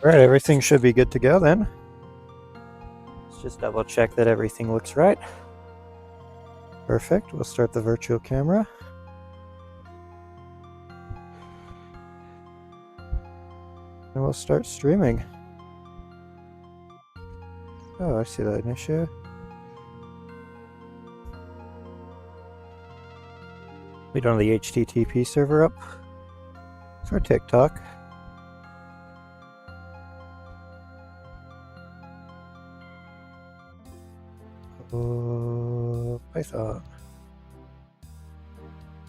All right, everything should be good to go then. Let's just double check that everything looks right. Perfect. We'll start the virtual camera. And we'll start streaming. Oh, I see that issue. We don't have the HTTP server up for TikTok. Python.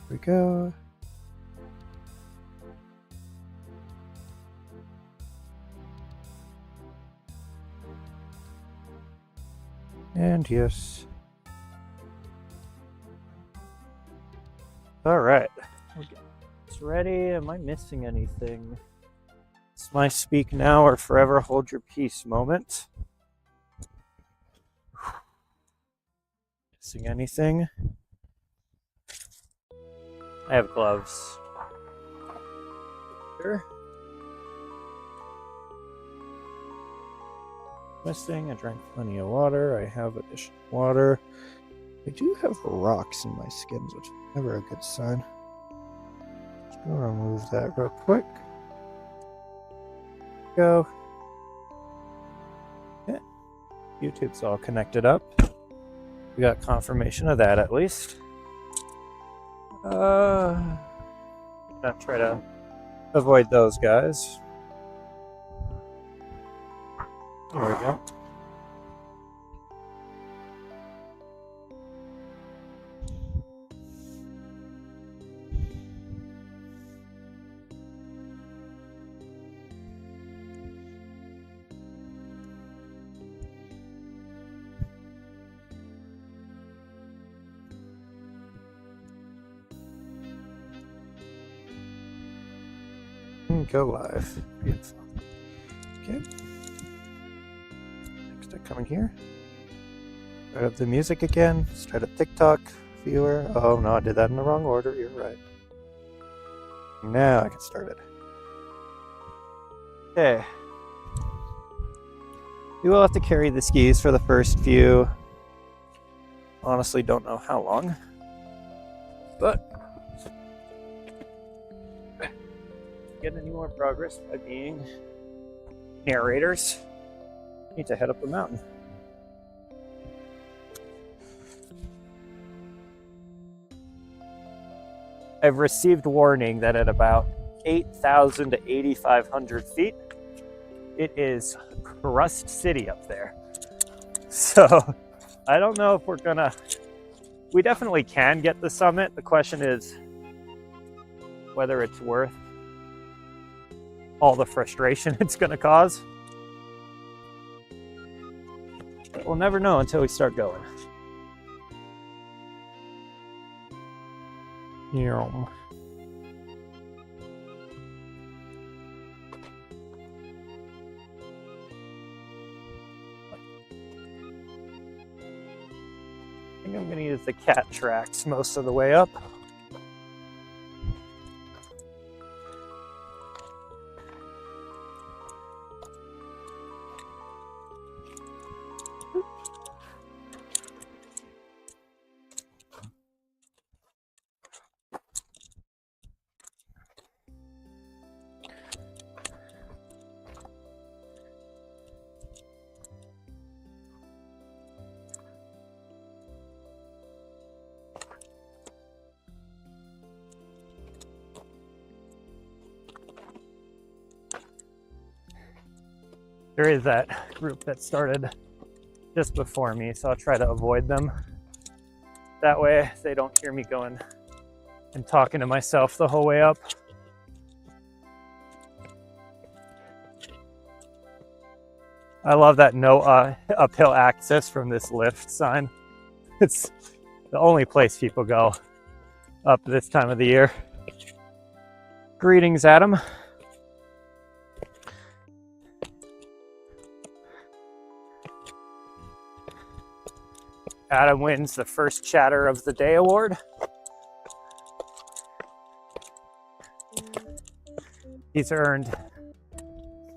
Here we go. And yes. All right. It's ready. Am I missing anything? It's my speak now or forever hold your peace moment. Missing anything? I have gloves. Sure. Missing. I drank plenty of water. I have additional water. I do have rocks in my skins, which is never a good sign. Just gonna remove that real quick. Go. Yeah. YouTube's all connected up. We got confirmation of that at least. Not try to avoid those guys. There we go. Go live. Beautiful. Okay. Next I come in here. Start up the music again. Start a TikTok viewer. Oh no, I did that in the wrong order. You're right. Now I can start it. Okay. We will have to carry the skis for the first few. Honestly, don't know how long. But get any more progress by being narrators. Need to head up the mountain. I've received warning that at about 8,000 to 8,500 feet, it is crust city up there. So I don't know if we're gonna, we definitely can get the summit. The question is whether it's worth all the frustration it's going to cause. But we'll never know until we start going. Yum. I think I'm going to use the cat tracks most of the way up. There is that group that started just before me, so I'll try to avoid them. That way they don't hear me going and talking to myself the whole way up. I love that no uphill access from this lift sign. It's the only place people go up this time of the year. Greetings, Adam. Adam wins the first Chatter of the Day award. He's earned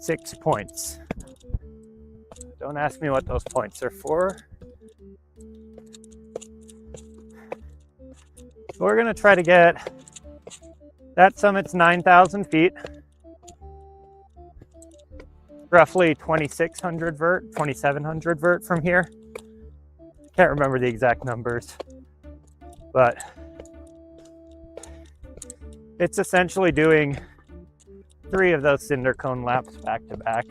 6 points. Don't ask me what those points are for. We're gonna try to get, that summit's 9,000 feet. Roughly 2,600 vert, 2,700 vert from here. Can't remember the exact numbers, but it's essentially doing 3 of those cinder cone laps back to back.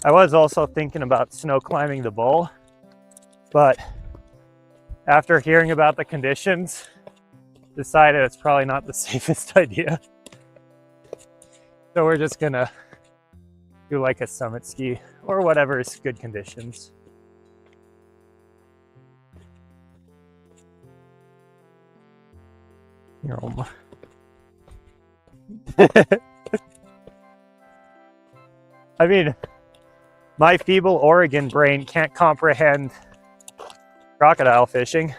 I was also thinking about snow climbing the bowl, but after hearing about the conditions, decided it's probably not the safest idea. So we're just gonna do like a summit ski or whatever is good conditions. I mean, my feeble Oregon brain can't comprehend crocodile fishing.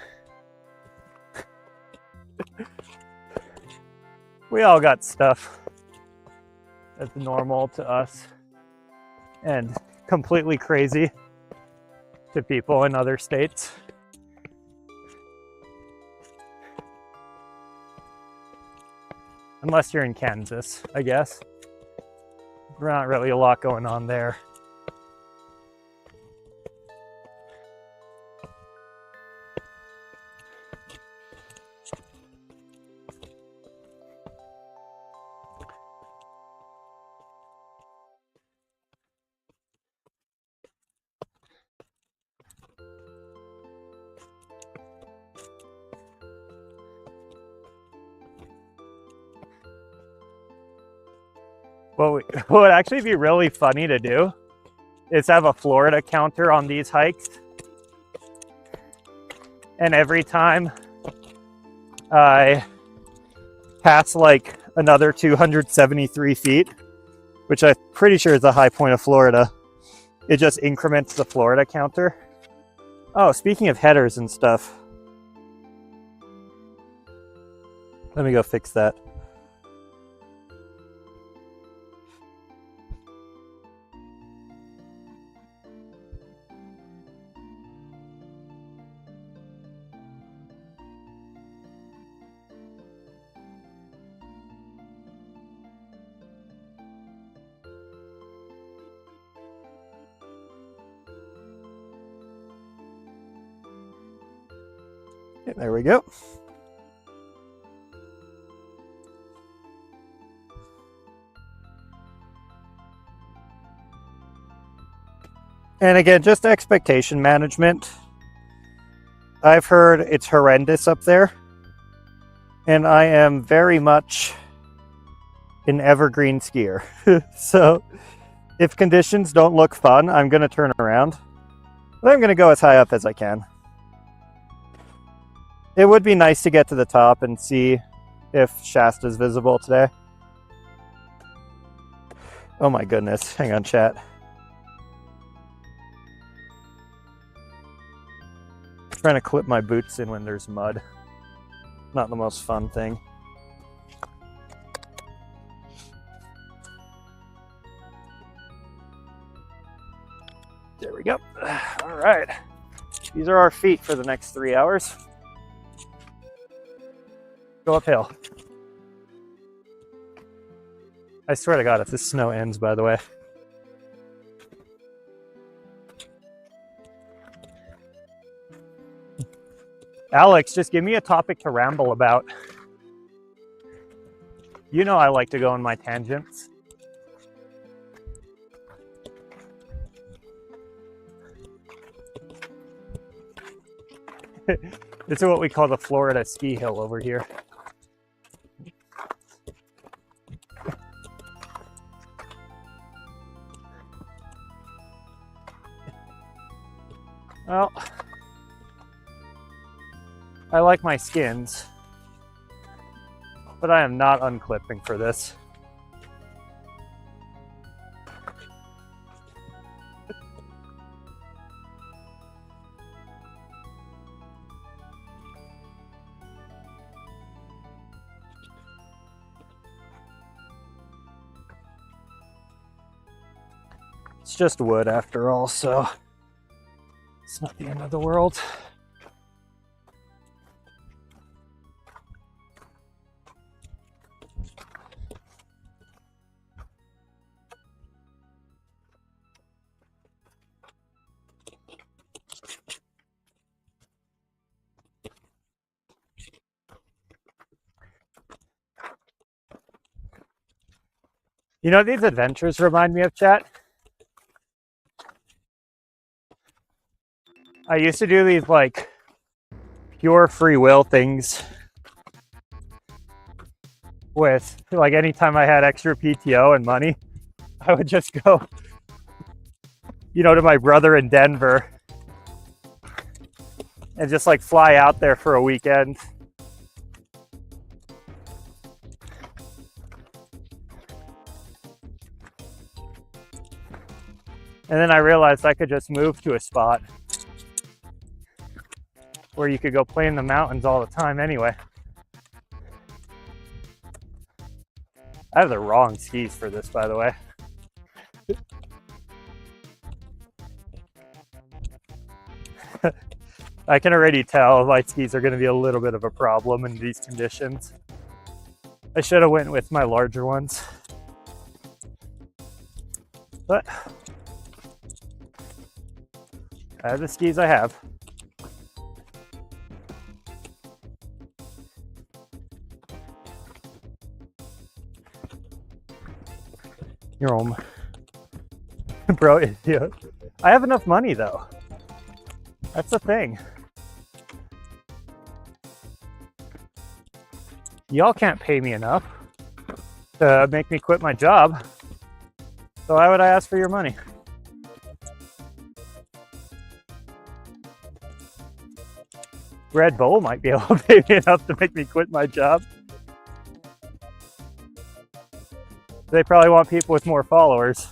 We all got stuff that's normal to us and completely crazy to people in other states. Unless you're in Kansas, I guess. There's not really a lot going on there. What would actually be really funny to do is have a Florida counter on these hikes. And every time I pass like another 273 feet, which I'm pretty sure is the high point of Florida, it just increments the Florida counter. Oh, speaking of headers and stuff, let me go fix that. Okay, there we go. And again, just expectation management. I've heard it's horrendous up there, and I am very much an evergreen skier. So if conditions don't look fun, I'm going to turn around, but I'm going to go as high up as I can. It would be nice to get to the top and see if Shasta is visible today. Oh my goodness, hang on chat. Trying to clip my boots in when there's mud. Not the most fun thing. There we go. All right. These are our feet for the next 3 hours. Go uphill. I swear to God, if this snow ends, by the way. Alex, just give me a topic to ramble about. You know I like to go on my tangents. This is what we call the Florida ski hill over here. Well, I like my skins, but I am not unclipping for this. It's just wood after all, so it's not the end of the world. You know what these adventures remind me of, chat? I used to do these like pure free will things with, like, anytime I had extra PTO and money, I would just go, you know, to my brother in Denver and just like fly out there for a weekend. And then I realized I could just move to a spot where you could go play in the mountains all the time anyway. I have the wrong skis for this, by the way. I can already tell light skis are going to be a little bit of a problem in these conditions. I should have went with my larger ones. But I have the skis I have. You're home. Bro, yeah. I have enough money though. That's the thing. Y'all can't pay me enough to make me quit my job. So why would I ask for your money? Red Bull might be able to pay me enough to make me quit my job. They probably want people with more followers.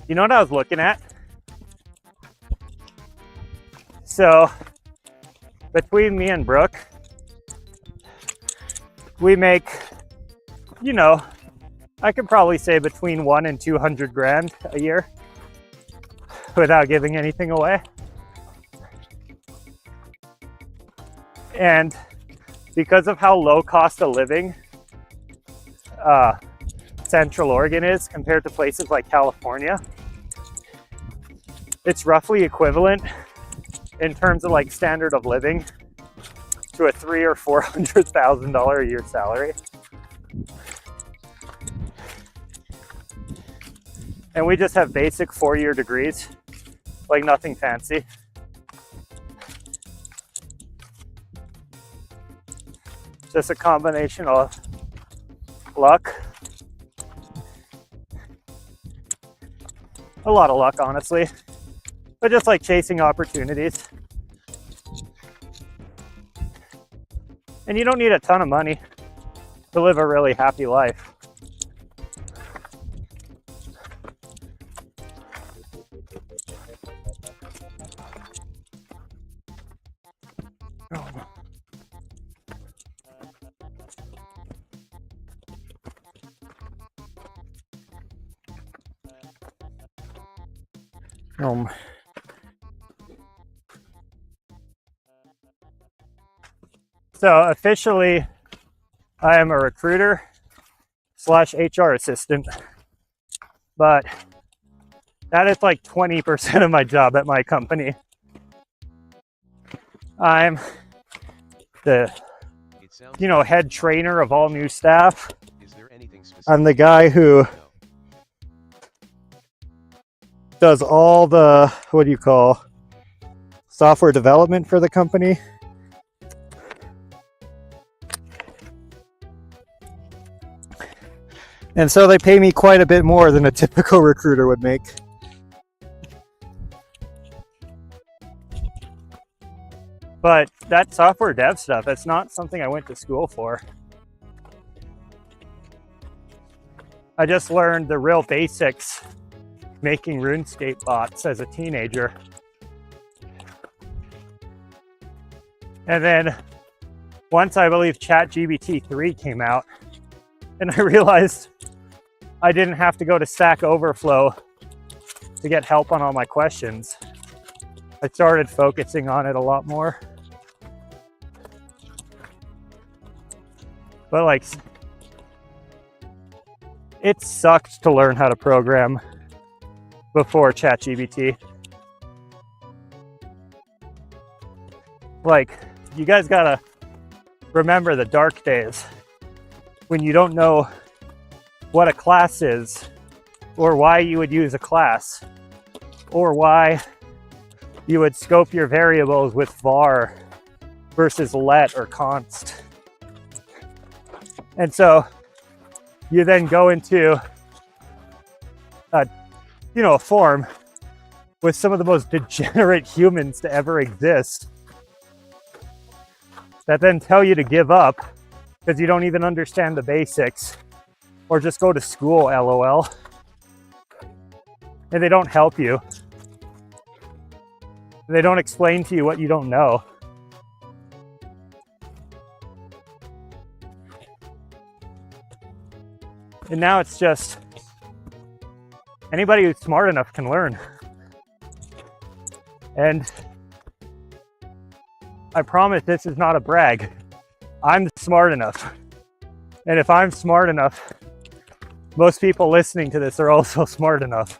You know what I was looking at? So, between me and Brooke, we make, you know, I could probably say between 100 and 200 grand a year without giving anything away. And because of how low cost of living Central Oregon is compared to places like California, it's roughly equivalent in terms of like standard of living to a $300,000 or $400,000 a year salary. And we just have basic 4-year degrees, like nothing fancy. Just a combination of luck. A lot of luck, honestly. But just like chasing opportunities. And you don't need a ton of money to live a really happy life. So officially, I am a recruiter / HR assistant, but that is like 20% of my job at my company. I'm the, you know, head trainer of all new staff. I'm the guy who does all the, what do you call, software development for the company. And so they pay me quite a bit more than a typical recruiter would make. But that software dev stuff, that's not something I went to school for. I just learned the real basics making RuneScape bots as a teenager. And then once I believe ChatGPT 3 came out, and I realized I didn't have to go to Stack Overflow to get help on all my questions, I started focusing on it a lot more. But like, it sucked to learn how to program before ChatGPT. Like, you guys gotta remember the dark days when you don't know what a class is, or why you would use a class, or why you would scope your variables with var versus let or const. And so you then go into a form with some of the most degenerate humans to ever exist that then tell you to give up because you don't even understand the basics, or just go to school, LOL. And they don't help you. They don't explain to you what you don't know. And now it's just anybody who's smart enough can learn. And I promise this is not a brag. I'm smart enough. And if I'm smart enough, most people listening to this are also smart enough.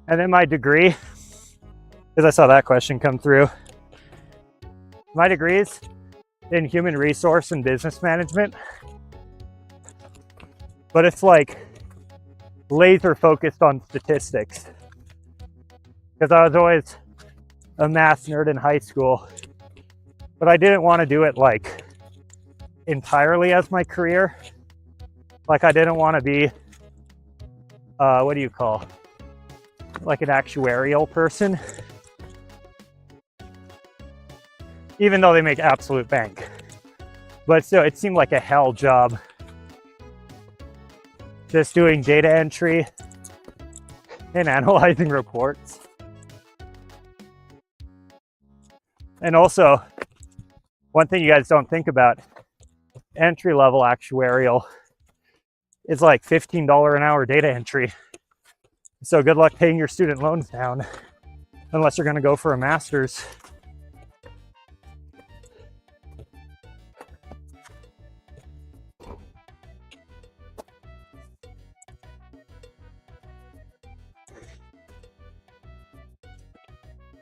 And then my degree, because I saw that question come through. My degree is in human resource and business management, but it's like laser focused on statistics, because I was always a math nerd in high school, but I didn't want to do it like entirely as my career. Like, I didn't want to be what do you call, like an actuarial person, even though they make absolute bank. But still, it seemed like a hell job just doing data entry and analyzing reports. And also, one thing you guys don't think about, entry-level actuarial is like $15 an hour data entry. So good luck paying your student loans down, unless you're going to go for a master's.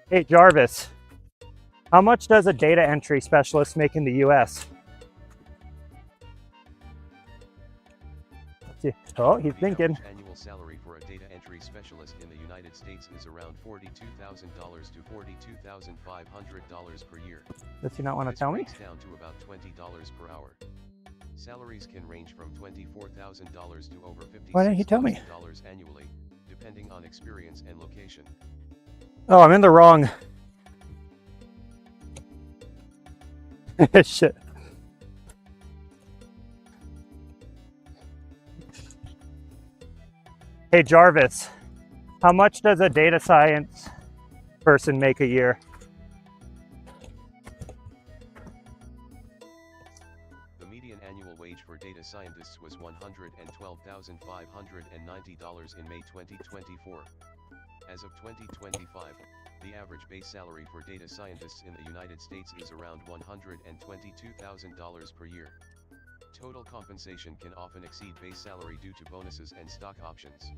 Hey, Jarvis, how much does a data entry specialist make in the US? Oh, he's thinking. Annual salary for a data entry specialist in the United States is around $42,000 to $42,500 per year. Does he not want to tell me? This breaks down to about $20 per hour. Salaries can range from $24,000 to over $56,000 Why didn't he tell me? Annually, depending on experience and location. Oh, I'm in the wrong. Shit. Hey, Jarvis, how much does a data science person make a year? The median annual wage for data scientists was $112,590 in May 2024. As of 2025, the average base salary for data scientists in the United States is around $122,000 per year. Total compensation can often exceed base salary due to bonuses and stock options.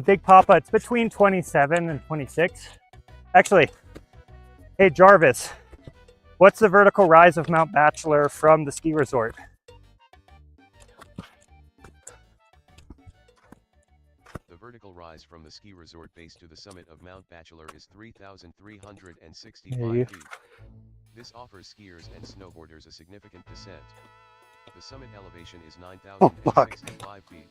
Big Papa, it's between 27 and 26. Actually, hey, Jarvis, what's the vertical rise of Mount Bachelor from the ski resort? The vertical rise from the ski resort base to the summit of Mount Bachelor is 3,365 feet. This offers skiers and snowboarders a significant descent. The summit elevation is 9,065 feet.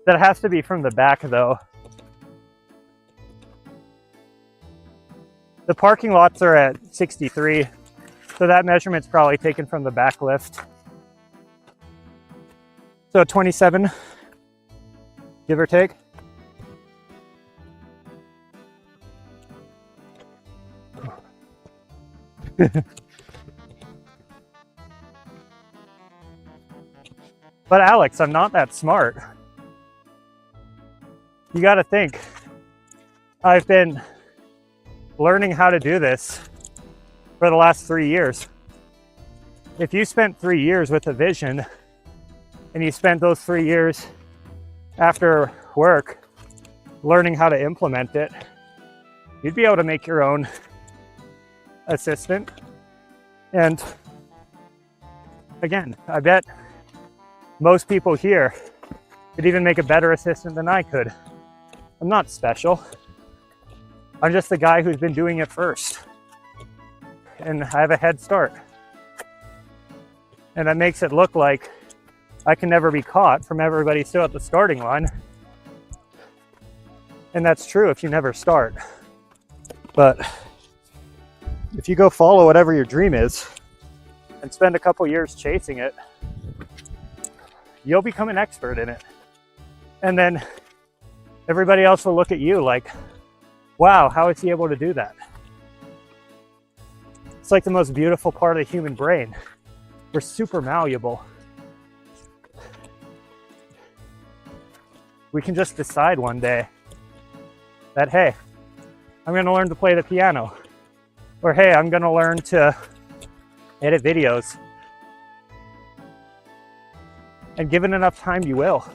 That has to be from the back though. The parking lots are at 63, so that measurement's probably taken from the back lift. So 27, give or take. But Alex, I'm not that smart. You got to think, I've been learning how to do this for the last 3 years. If you spent 3 years with a vision and you spent those 3 years after work learning how to implement it, you'd be able to make your own assistant. And again, I bet most people here could even make a better assistant than I could. I'm not special. I'm just the guy who's been doing it first. And I have a head start. And that makes it look like I can never be caught from everybody still at the starting line. And that's true if you never start. But if you go follow whatever your dream is and spend a couple years chasing it, you'll become an expert in it. And then everybody else will look at you like, wow, how is he able to do that? It's like the most beautiful part of the human brain. We're super malleable. We can just decide one day that, hey, I'm going to learn to play the piano. Or, hey, I'm going to learn to edit videos. And given enough time, you will.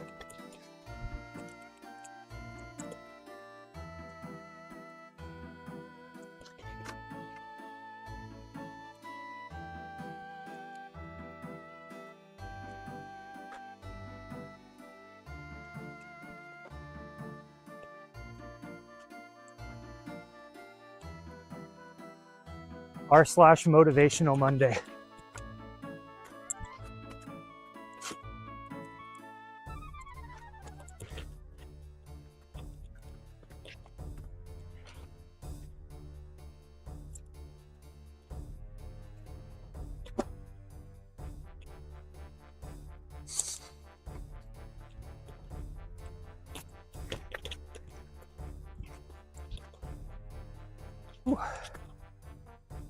r/motivational Monday.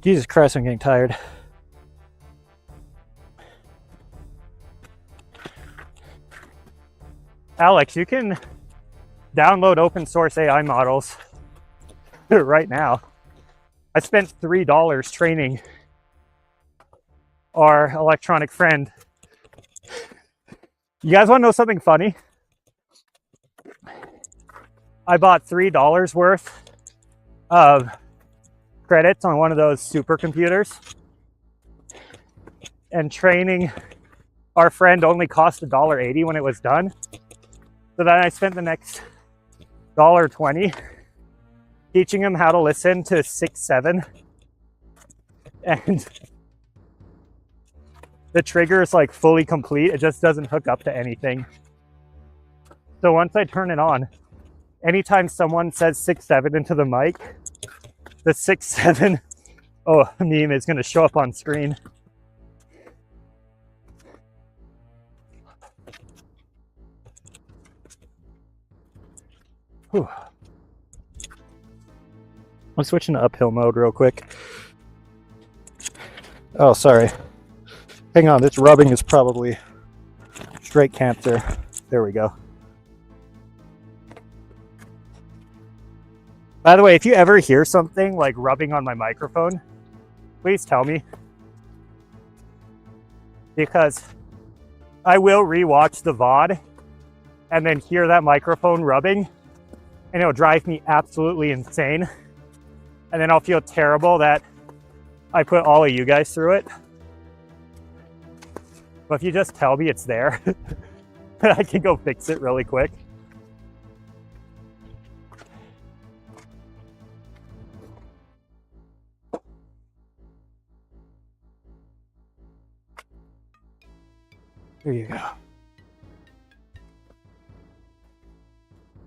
Jesus Christ, I'm getting tired. Alex, you can download open source AI models right now. I spent $3 training our electronic friend. You guys want to know something funny? I bought $3 worth of credits on one of those supercomputers, and training our friend only cost $1.80 when it was done. So then I spent the next $1.20 teaching him how to listen to 6/7, and the trigger is like fully complete. It just doesn't hook up to anything. So once I turn it on, anytime someone says 6/7 into the mic, the 6/7 meme is going to show up on screen. Whew. I'm switching to uphill mode real quick. Oh, sorry. Hang on, this rubbing is probably straight cancer. There we go. By the way, if you ever hear something like rubbing on my microphone, please tell me. Because I will rewatch the VOD and then hear that microphone rubbing, and it'll drive me absolutely insane. And then I'll feel terrible that I put all of you guys through it. But if you just tell me it's there, I can go fix it really quick. There you go.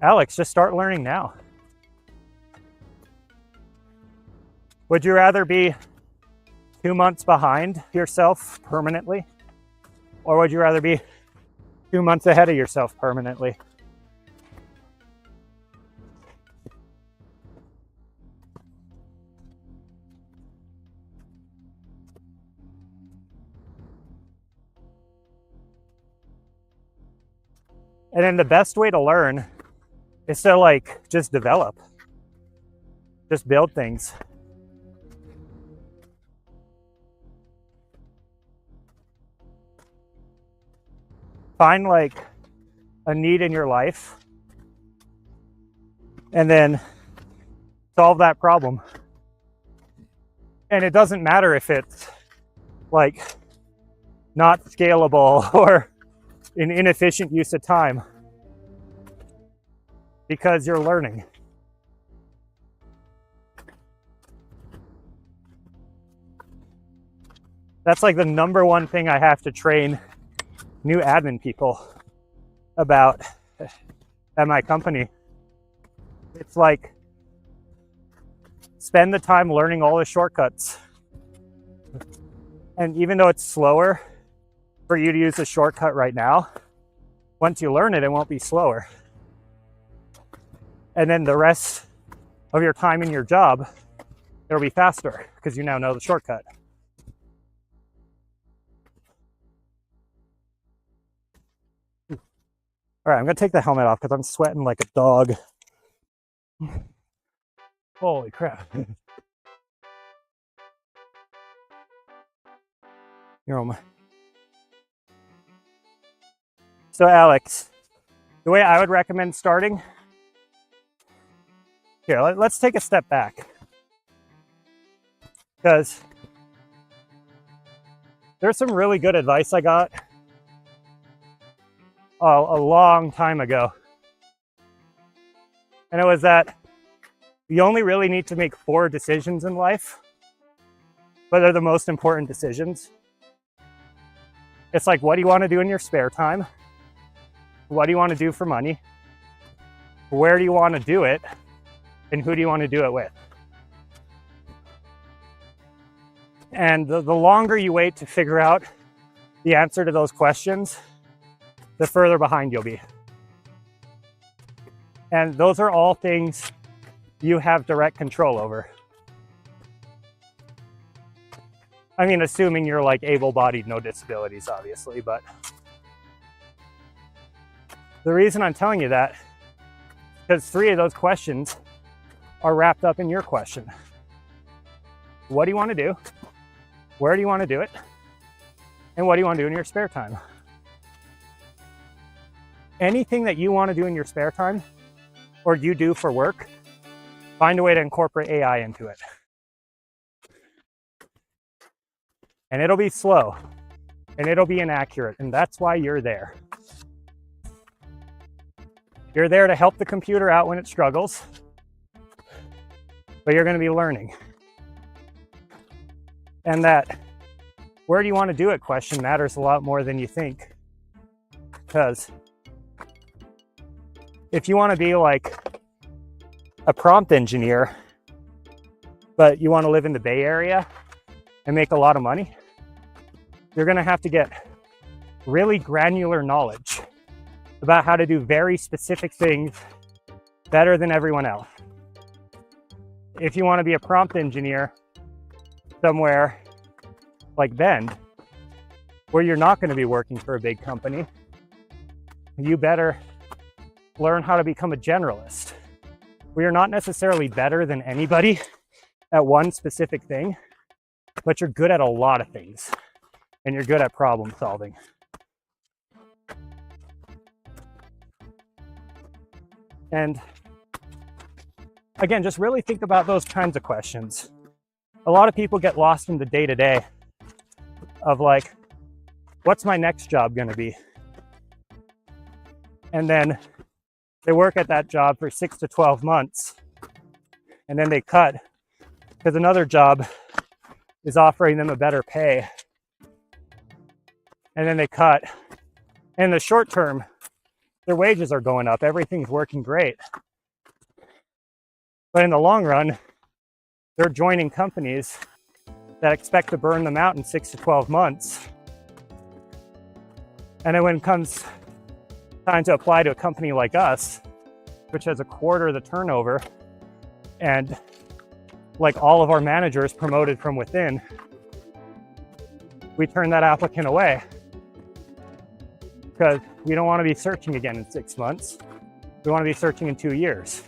Alex, just start learning now. Would you rather be 2 months behind yourself permanently? Or would you rather be 2 months ahead of yourself permanently? And then the best way to learn is to like just develop, just build things. Find like a need in your life and then solve that problem. And it doesn't matter if it's like not scalable or an inefficient use of time, because you're learning. That's like the number one thing I have to train new admin people about at my company. It's like, spend the time learning all the shortcuts. And even though it's slower for you to use a shortcut right now, once you learn it, it won't be slower. And then the rest of your time in your job, it'll be faster because you now know the shortcut. All right, I'm gonna take the helmet off because I'm sweating like a dog. Holy crap. You're on my... So Alex, the way I would recommend starting, here, let's take a step back, because there's some really good advice I got a long time ago. And it was that you only really need to make 4 decisions in life, but they're the most important decisions. It's like, what do you want to do in your spare time? What do you want to do for money? Where do you want to do it? And who do you want to do it with? And the longer you wait to figure out the answer to those questions, the further behind you'll be. And those are all things you have direct control over. I mean, assuming you're like able-bodied, no disabilities, obviously, but the reason I'm telling you that is because 3 of those questions are wrapped up in your question. What do you want to do? Where do you want to do it? And what do you want to do in your spare time? Anything that you want to do in your spare time or you do for work, find a way to incorporate AI into it. And it'll be slow and it'll be inaccurate, and that's why you're there. You're there to help the computer out when it struggles, but you're going to be learning. And that where do you want to do it question matters a lot more than you think. Because if you want to be like a prompt engineer, but you want to live in the Bay Area and make a lot of money, you're going to have to get really granular knowledge about how to do very specific things better than everyone else. If you want to be a prompt engineer somewhere like Bend, where you're not going to be working for a big company, you better learn how to become a generalist, where you're not necessarily better than anybody at one specific thing, but you're good at a lot of things, and you're good at problem solving. And again, just really think about those kinds of questions. A lot of people get lost in the day-to-day of like, what's my next job going to be? And then they work at that job for 6 to 12 months, and then they cut because another job is offering them a better pay. And then they cut. In the short term, their wages are going up, everything's working great. But in the long run, they're joining companies that expect to burn them out in 6 to 12 months. And then when it comes time to apply to a company like us, which has a quarter of the turnover, and like all of our managers promoted from within, we turn that applicant away because we don't want to be searching again in 6 months. We want to be searching in 2 years.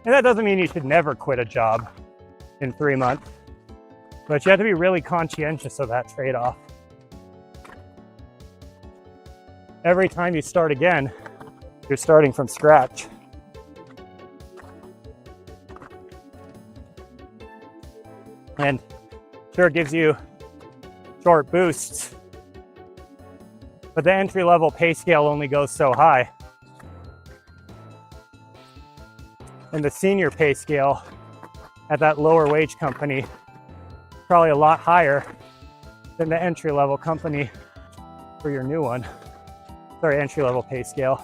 And that doesn't mean you should never quit a job in 3 months, but you have to be really conscientious of that trade-off. Every time you start again, you're starting from scratch. And sure, it gives you short boosts, but the entry-level pay scale only goes so high. And the senior pay scale at that lower wage company is probably a lot higher than the entry-level company for your new one. Sorry, entry-level pay scale.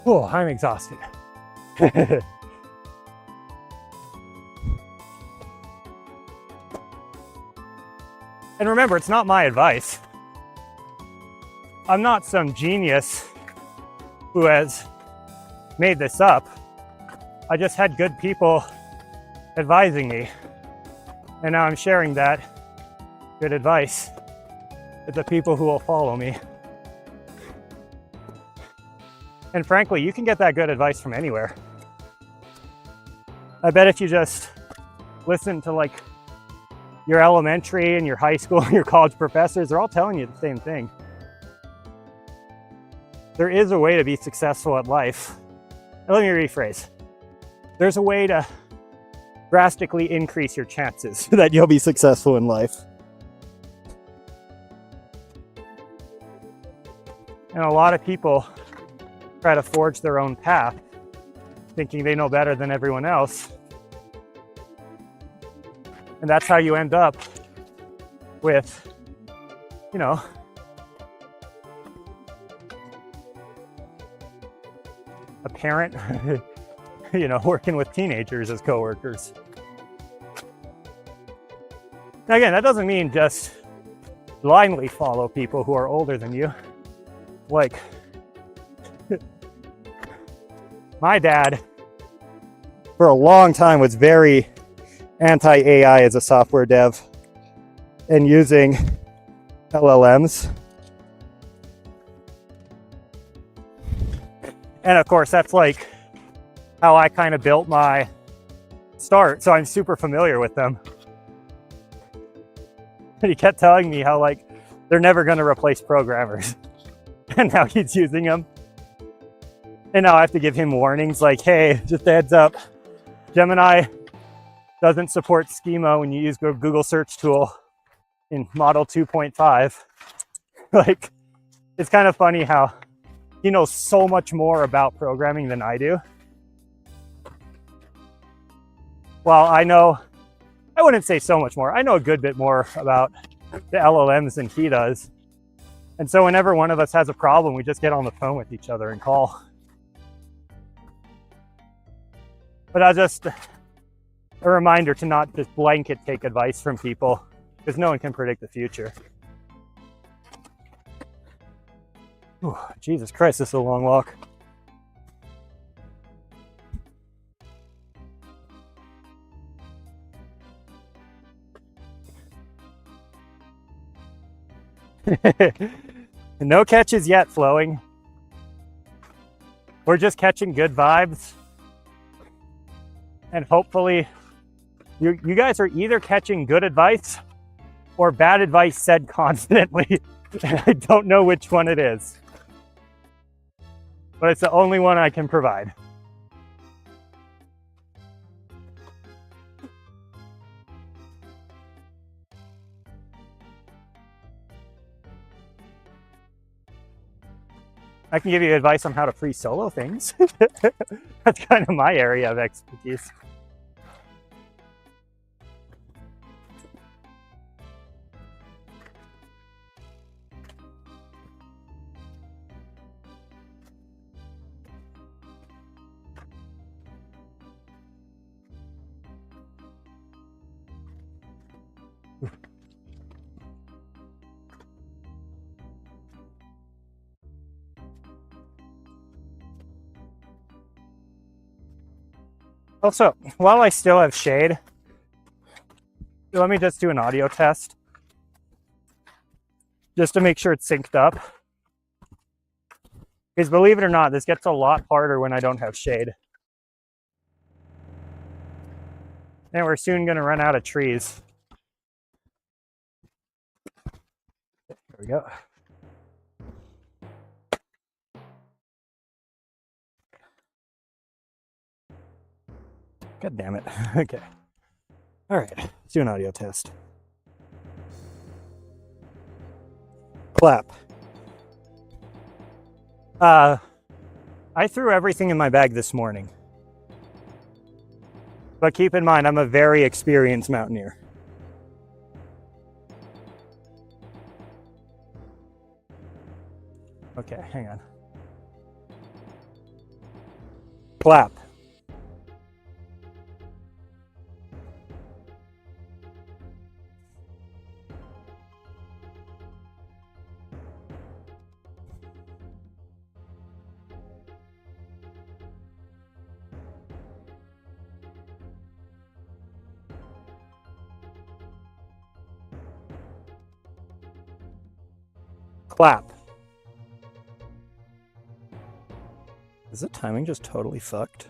Oh, I'm exhausted. And remember, it's not my advice. I'm not some genius who has made this up. I just had good people advising me. And now I'm sharing that good advice with the people who will follow me. And frankly, you can get that good advice from anywhere. I bet if you just listen to like your elementary and your high school and your college professors, they're all telling you the same thing. There is a way to be successful at life. And let me rephrase. There's a way to drastically increase your chances that you'll be successful in life. And a lot of people try to forge their own path, thinking they know better than everyone else. And that's how you end up with, you know, a parent, you know, working with teenagers as coworkers. Now again, that doesn't mean just blindly follow people who are older than you. Like, my dad, for a long time, was very anti-AI as a software dev and using LLMs. And of course, that's like how I kind of built my start. So I'm super familiar with them. And he kept telling me how like they're never going to replace programmers. And now he's using them. And now I have to give him warnings like, hey, just a heads up, Gemini doesn't support schema when you use Google search tool in model 2.5. Like, it's kind of funny how he knows so much more about programming than I do. Well, I wouldn't say so much more. I know a good bit more about the LLMs than he does. And so whenever one of us has a problem, we just get on the phone with each other and call. But a reminder to not just blanket take advice from people, because no one can predict the future. Whew, Jesus Christ, this is a long walk. No catches yet, Flowing. We're just catching good vibes. And hopefully, you guys are either catching good advice or bad advice said confidently. And I don't know which one it is. But it's the only one I can provide. I can give you advice on how to free solo things. That's kind of my area of expertise. Also, while I still have shade, let me just do an audio test just to make sure it's synced up. Because believe it or not, this gets a lot harder when I don't have shade. And we're soon going to run out of trees. There we go. God damn it. Okay. All right, let's do an audio test. Clap. I threw everything in my bag this morning. But keep in mind, I'm a very experienced mountaineer. Okay, hang on. Clap. Clap. Is the timing just totally fucked?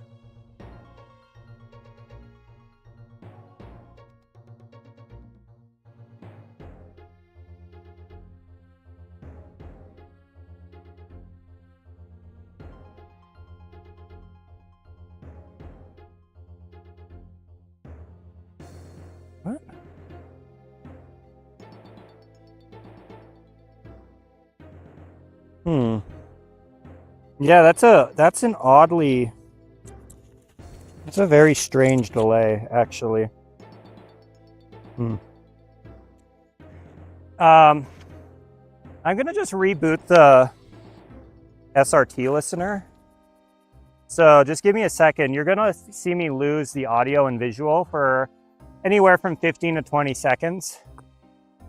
What? Yeah, that's a very strange delay, actually. I'm gonna just reboot the SRT listener. So just give me a second. You're gonna see me lose the audio and visual for anywhere from 15 to 20 seconds.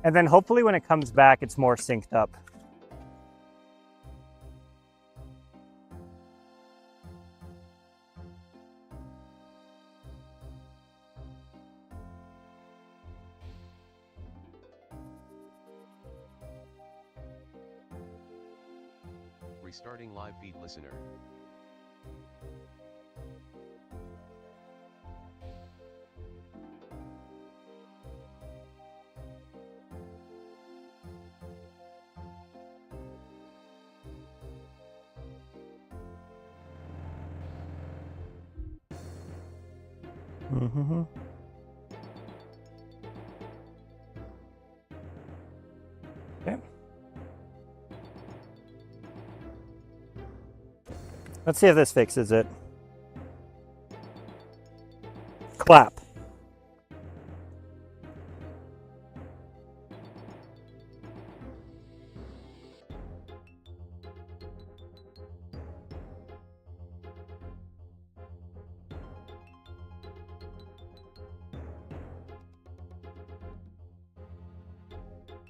And then hopefully when it comes back, it's more synced up. Restarting live feed listener. Okay. Let's see if this fixes it. Clap.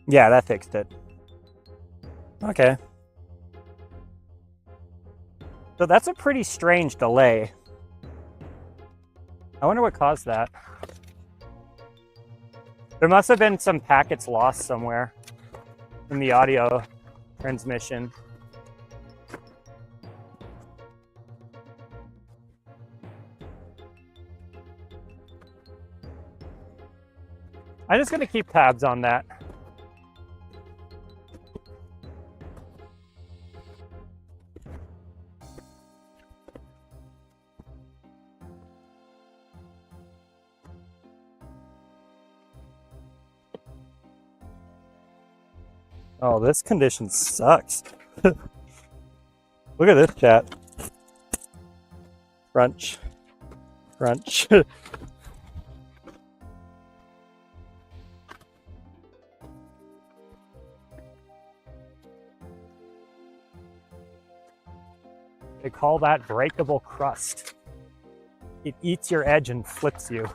Yeah, that fixed it. Okay. So that's a pretty strange delay. I wonder what caused that. There must have been some packets lost somewhere in the audio transmission. I'm just gonna keep tabs on that. Oh, this condition sucks. Look at this cat. Crunch. Crunch. They call that breakable crust. It eats your edge and flips you.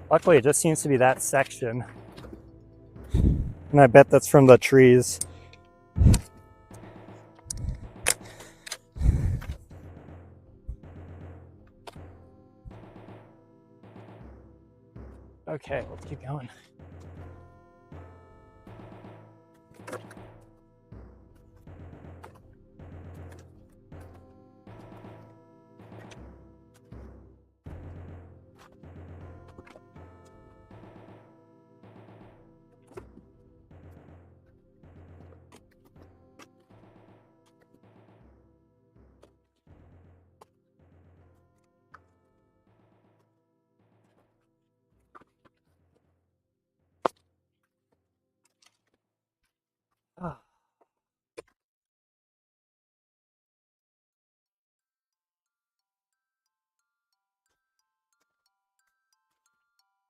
Luckily, it just seems to be that section. And I bet that's from the trees. Okay, let's keep going.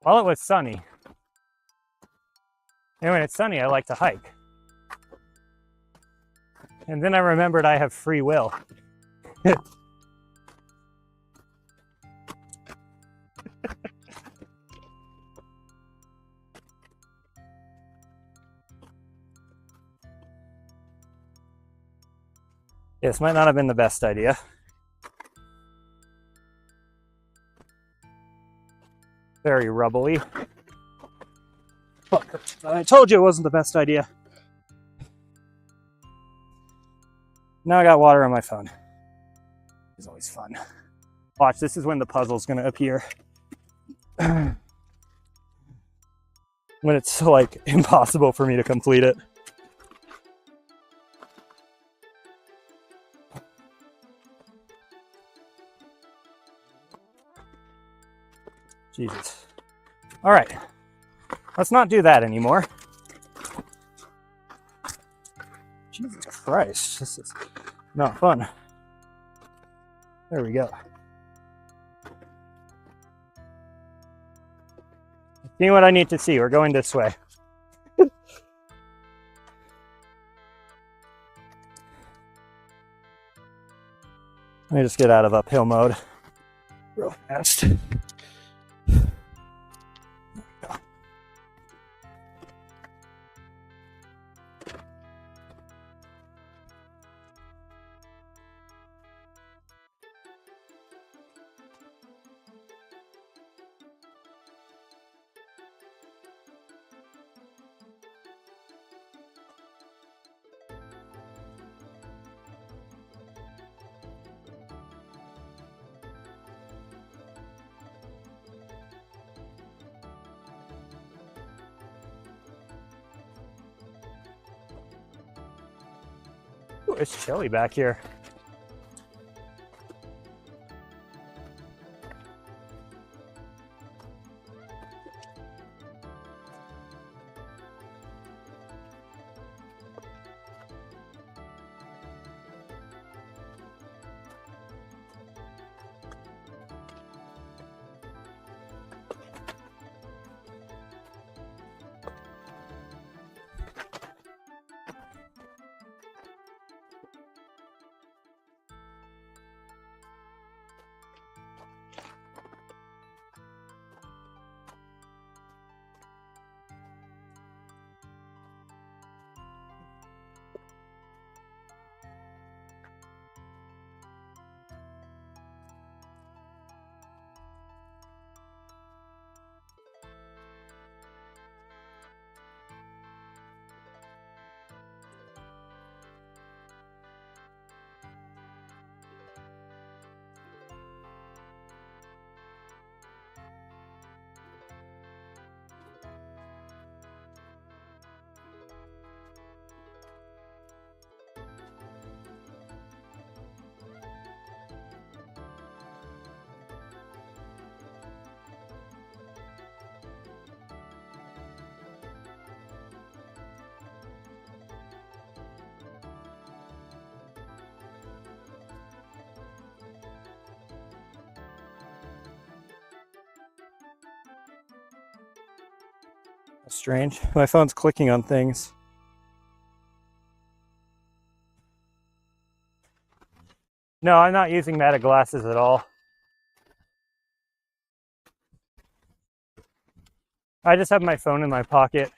Well, it was sunny. And when it's sunny, I like to hike. And then I remembered I have free will. This might not have been the best idea. Very rubbly. Fuck. I told you it wasn't the best idea. Now I got water on my phone. It's always fun. Watch, this is when the puzzle's gonna appear. When it's like impossible for me to complete it. Jesus. All right, let's not do that anymore. Jesus Christ, this is not fun. There we go. See what I need to see. We're going this way. Let me just get out of uphill mode real fast. Ooh, it's chilly back here. Strange. My phone's clicking on things. No, I'm not using Meta glasses at all. I just have my phone in my pocket.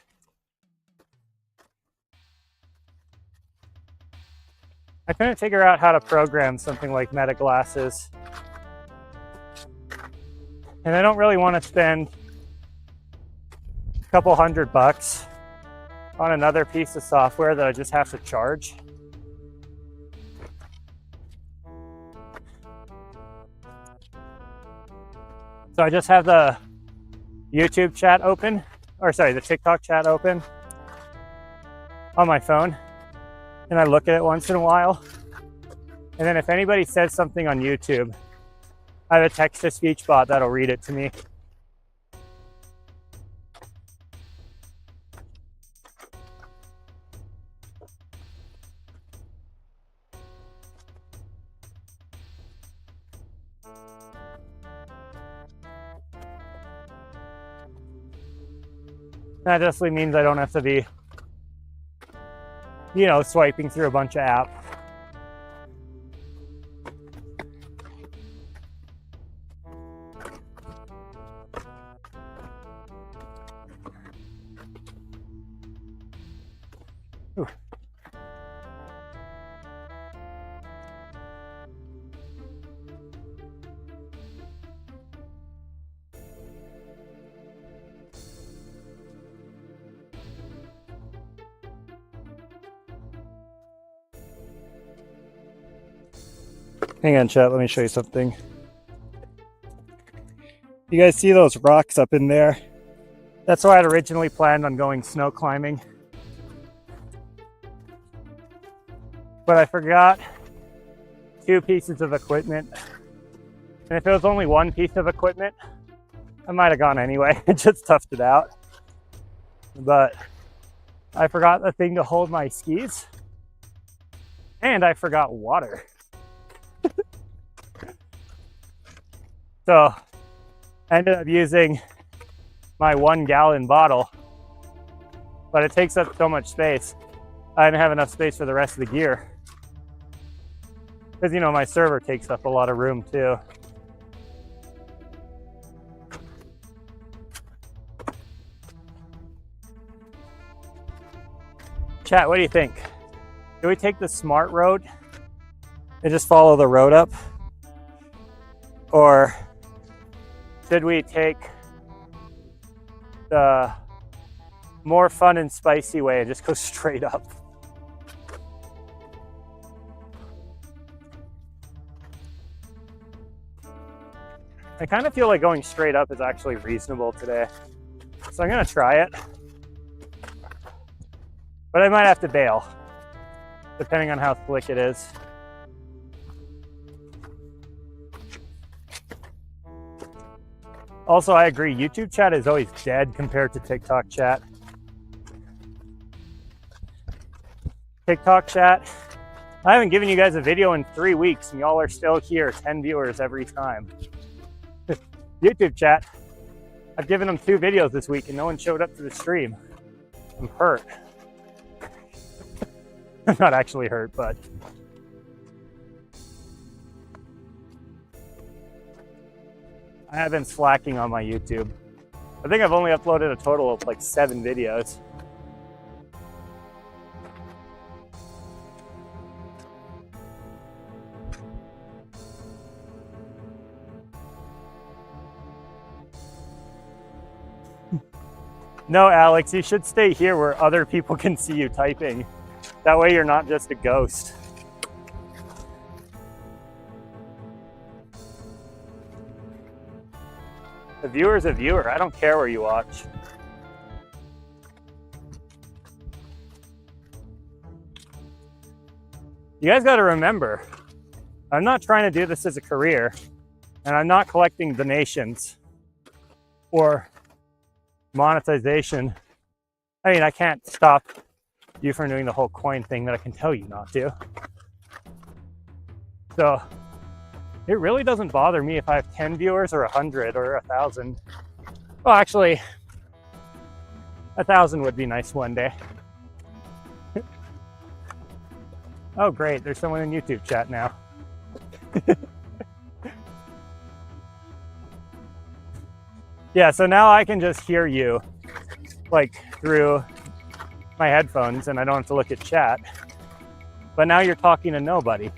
I couldn't figure out how to program something like Meta glasses. And I don't really want to spend a couple $100 on another piece of software that I just have to charge. So I just have the YouTube chat open, or sorry, the TikTok chat open on my phone. And I look at it once in a while. And then if anybody says something on YouTube, I have a text-to-speech bot that'll read it to me. That just means I don't have to be, you know, swiping through a bunch of apps. Ooh. Hang on, chat, let me show you something. You guys see those rocks up in there? That's why I'd originally planned on going snow climbing. But I forgot 2 pieces of equipment. And if it was only 1 piece of equipment, I might have gone anyway. It just toughed it out. But I forgot the thing to hold my skis. And I forgot water. So I ended up using my 1-gallon bottle, but it takes up so much space. I didn't have enough space for the rest of the gear. Because, you know, my server takes up a lot of room too. Chat, what do you think? Do we take the smart road and just follow the road up? Or should we take the more fun and spicy way and just go straight up? I kind of feel like going straight up is actually reasonable today. So I'm gonna try it. But I might have to bail, depending on how slick it is. Also, I agree, YouTube chat is always dead compared to TikTok chat. TikTok chat, I haven't given you guys a video in 3 weeks and y'all are still here, 10 viewers every time. YouTube chat, I've given them 2 videos this week and no one showed up to the stream. I'm hurt. I'm not actually hurt, but I have been slacking on my YouTube. I think I've only uploaded a total of like 7 videos. No, Alex, you should stay here where other people can see you typing. That way you're not just a ghost. A viewer's a viewer. I don't care where you watch. You guys got to remember, I'm not trying to do this as a career, and I'm not collecting donations or monetization. I mean, I can't stop you from doing the whole coin thing that I can tell you not to. So it really doesn't bother me if I have 10 viewers or 100 or 1,000. Well, actually, 1,000 would be nice one day. Oh, great. There's someone in YouTube chat now. Yeah, so now I can just hear you like through my headphones and I don't have to look at chat. But now you're talking to nobody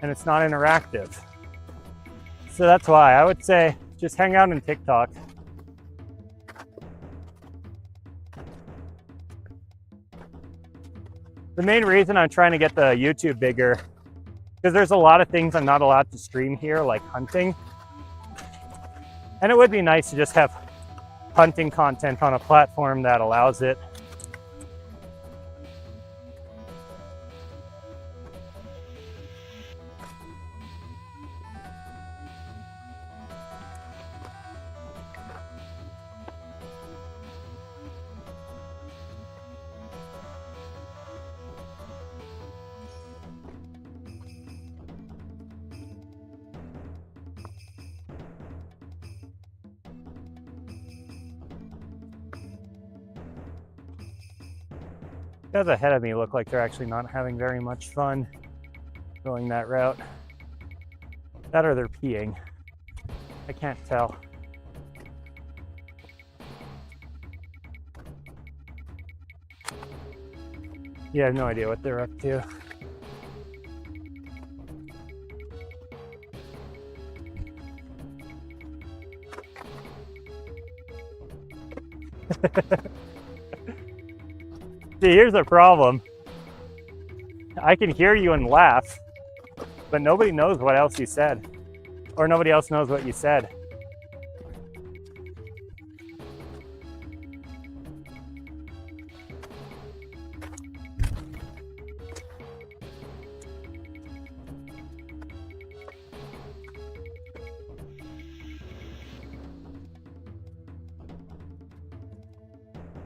and it's not interactive. So that's why I would say just hang out in TikTok. The main reason I'm trying to get the YouTube bigger, because there's a lot of things I'm not allowed to stream here, like hunting. And it would be nice to just have hunting content on a platform that allows it. Guys ahead of me look like they're actually not having very much fun going that route. That or they're peeing. I can't tell. Yeah, I have no idea what they're up to. See, here's the problem. I can hear you and laugh, but nobody knows what else you said. Or nobody else knows what you said.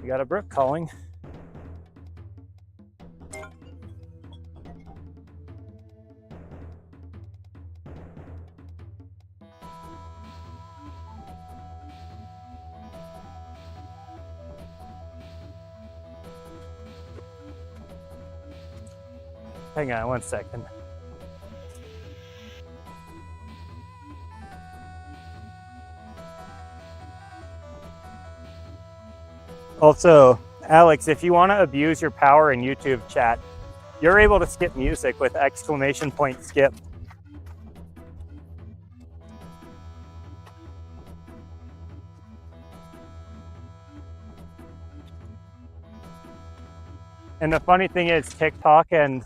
You got a brook calling. Hang on 1 second. Also, Alex, if you want to abuse your power in YouTube chat, you're able to skip music with !skip. And the funny thing is, TikTok and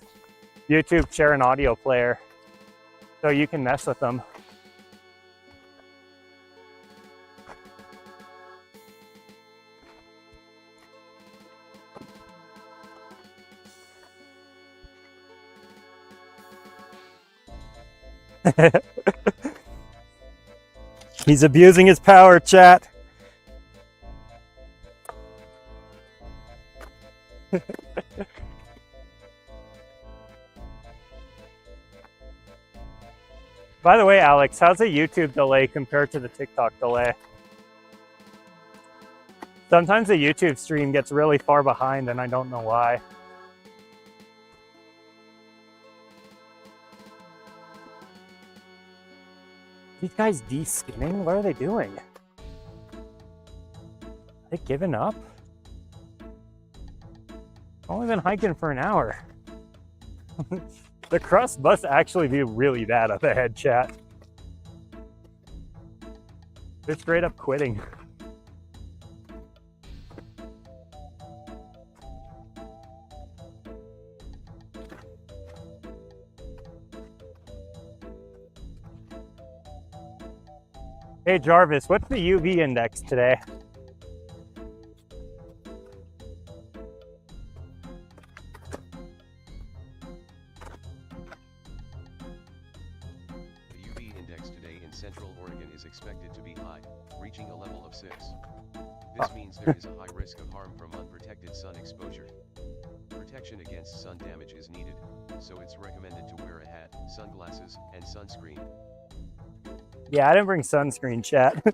YouTube share an audio player, so you can mess with them. He's abusing his power, chat. By the way, Alex, how's the YouTube delay compared to the TikTok delay? Sometimes the YouTube stream gets really far behind and I don't know why. These guys de-skinning? What are they doing? Are they giving up? I've only been hiking for an hour. The crust must actually be really bad up ahead, chat. They're straight up quitting. Hey Jarvis, what's the UV index today? Central Oregon is expected to be high, reaching a level of 6. This means there is a high risk of harm from unprotected sun exposure. Protection against sun damage is needed, so it's recommended to wear a hat, sunglasses, and sunscreen. Yeah, I didn't bring sunscreen, chat.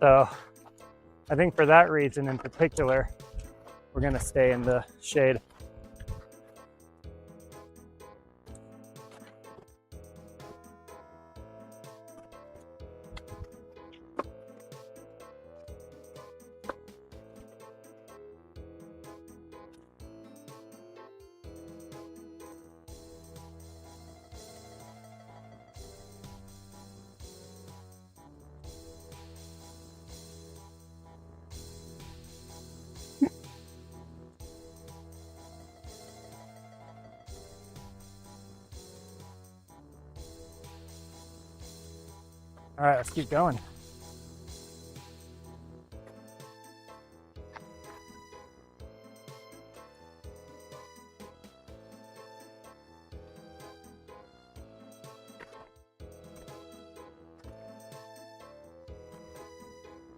So I think for that reason in particular, we're gonna stay in the shade. All right, let's keep going.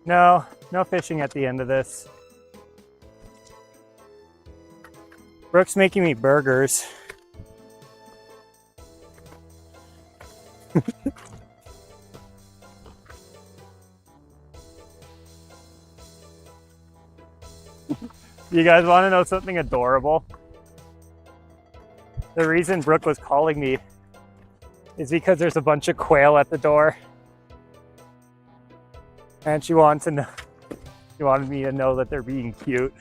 No fishing at the end of this. Brooke's making me burgers. You guys want to know something adorable? The reason Brooke was calling me is because there's a bunch of quail at the door. And she wanted me to know that they're being cute.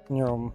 Yum.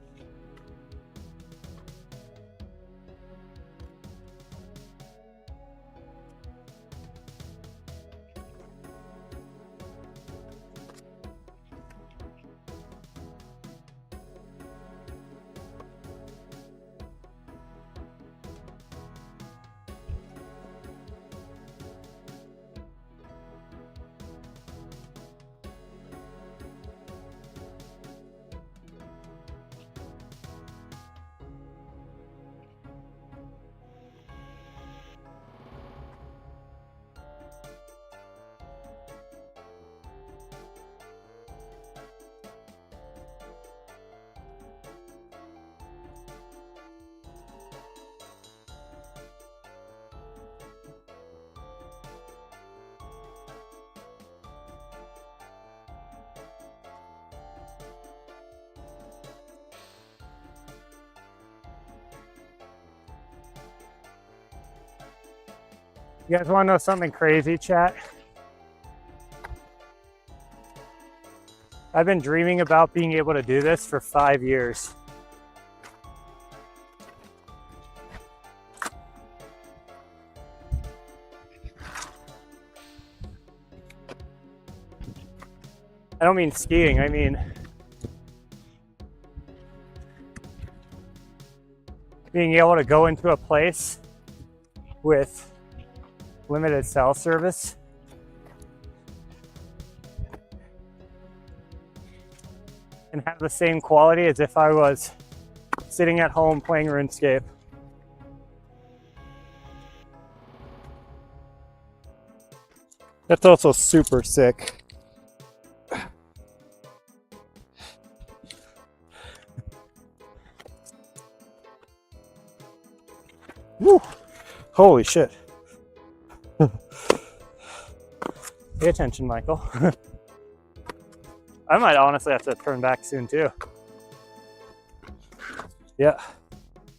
You guys want to know something crazy, chat? I've been dreaming about being able to do this for 5 years. I don't mean skiing, I mean being able to go into a place with limited cell service and have the same quality as if I was sitting at home playing RuneScape. That's also super sick. Woo! Holy shit. Pay attention, Michael. I might honestly have to turn back soon too. Yeah,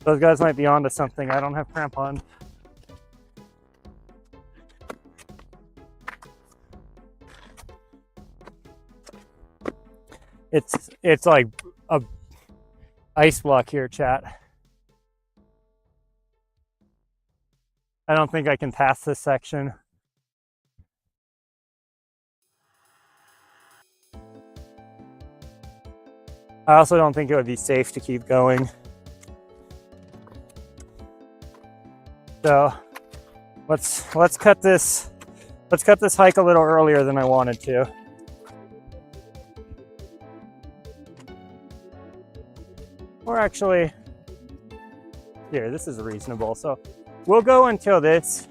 those guys might be onto something. I don't have crampons. It's like a ice block here, chat. I don't think I can pass this section. I also don't think it would be safe to keep going. So let's cut this hike a little earlier than I wanted to. Or actually, here, this is reasonable. So we'll go until this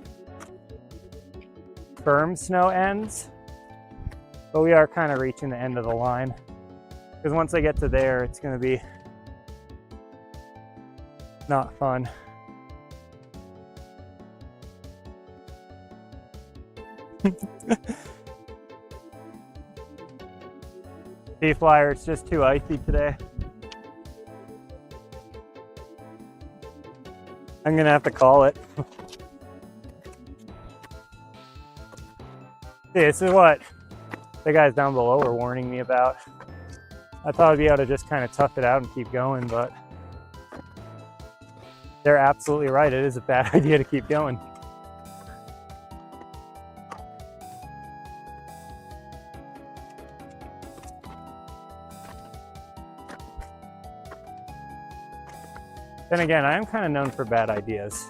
firm snow ends, but we are kind of reaching the end of the line. Because once I get to there, it's going to be not fun. Flyer, it's just too icy today. I'm gonna have to call it. See, this is what the guys down below were warning me about. I thought I'd be able to just kind of tough it out and keep going, but they're absolutely right. It is a bad idea to keep going. Then again, I am kind of known for bad ideas.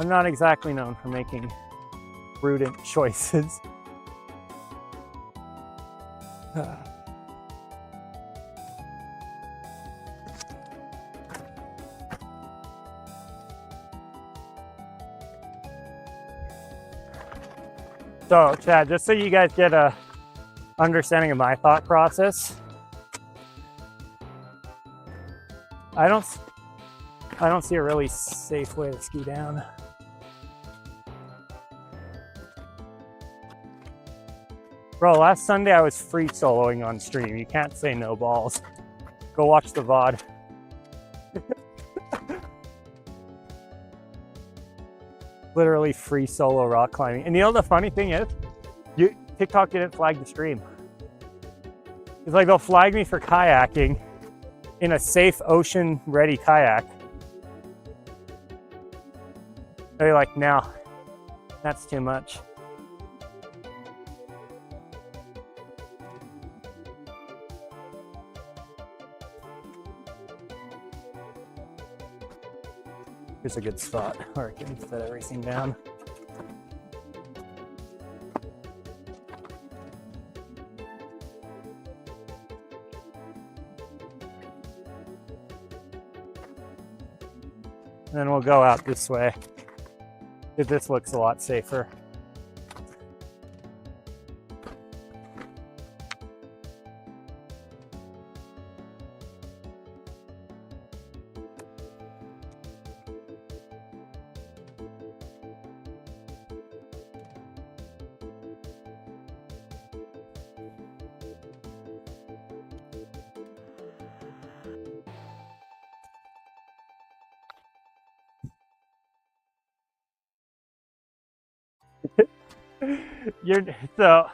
I'm not exactly known for making prudent choices. So, Chad, just so you guys get a understanding of my thought process, I don't see a really safe way to ski down. Bro, last Sunday I was free soloing on stream. You can't say no balls. Go watch the VOD. Literally free solo rock climbing. And you know the funny thing is, TikTok didn't flag the stream. It's like they'll flag me for kayaking in a safe ocean ready kayak. They're like, no, that's too much. Here's a good spot where I can set everything down. And then we'll go out this way, because this looks a lot safer. So,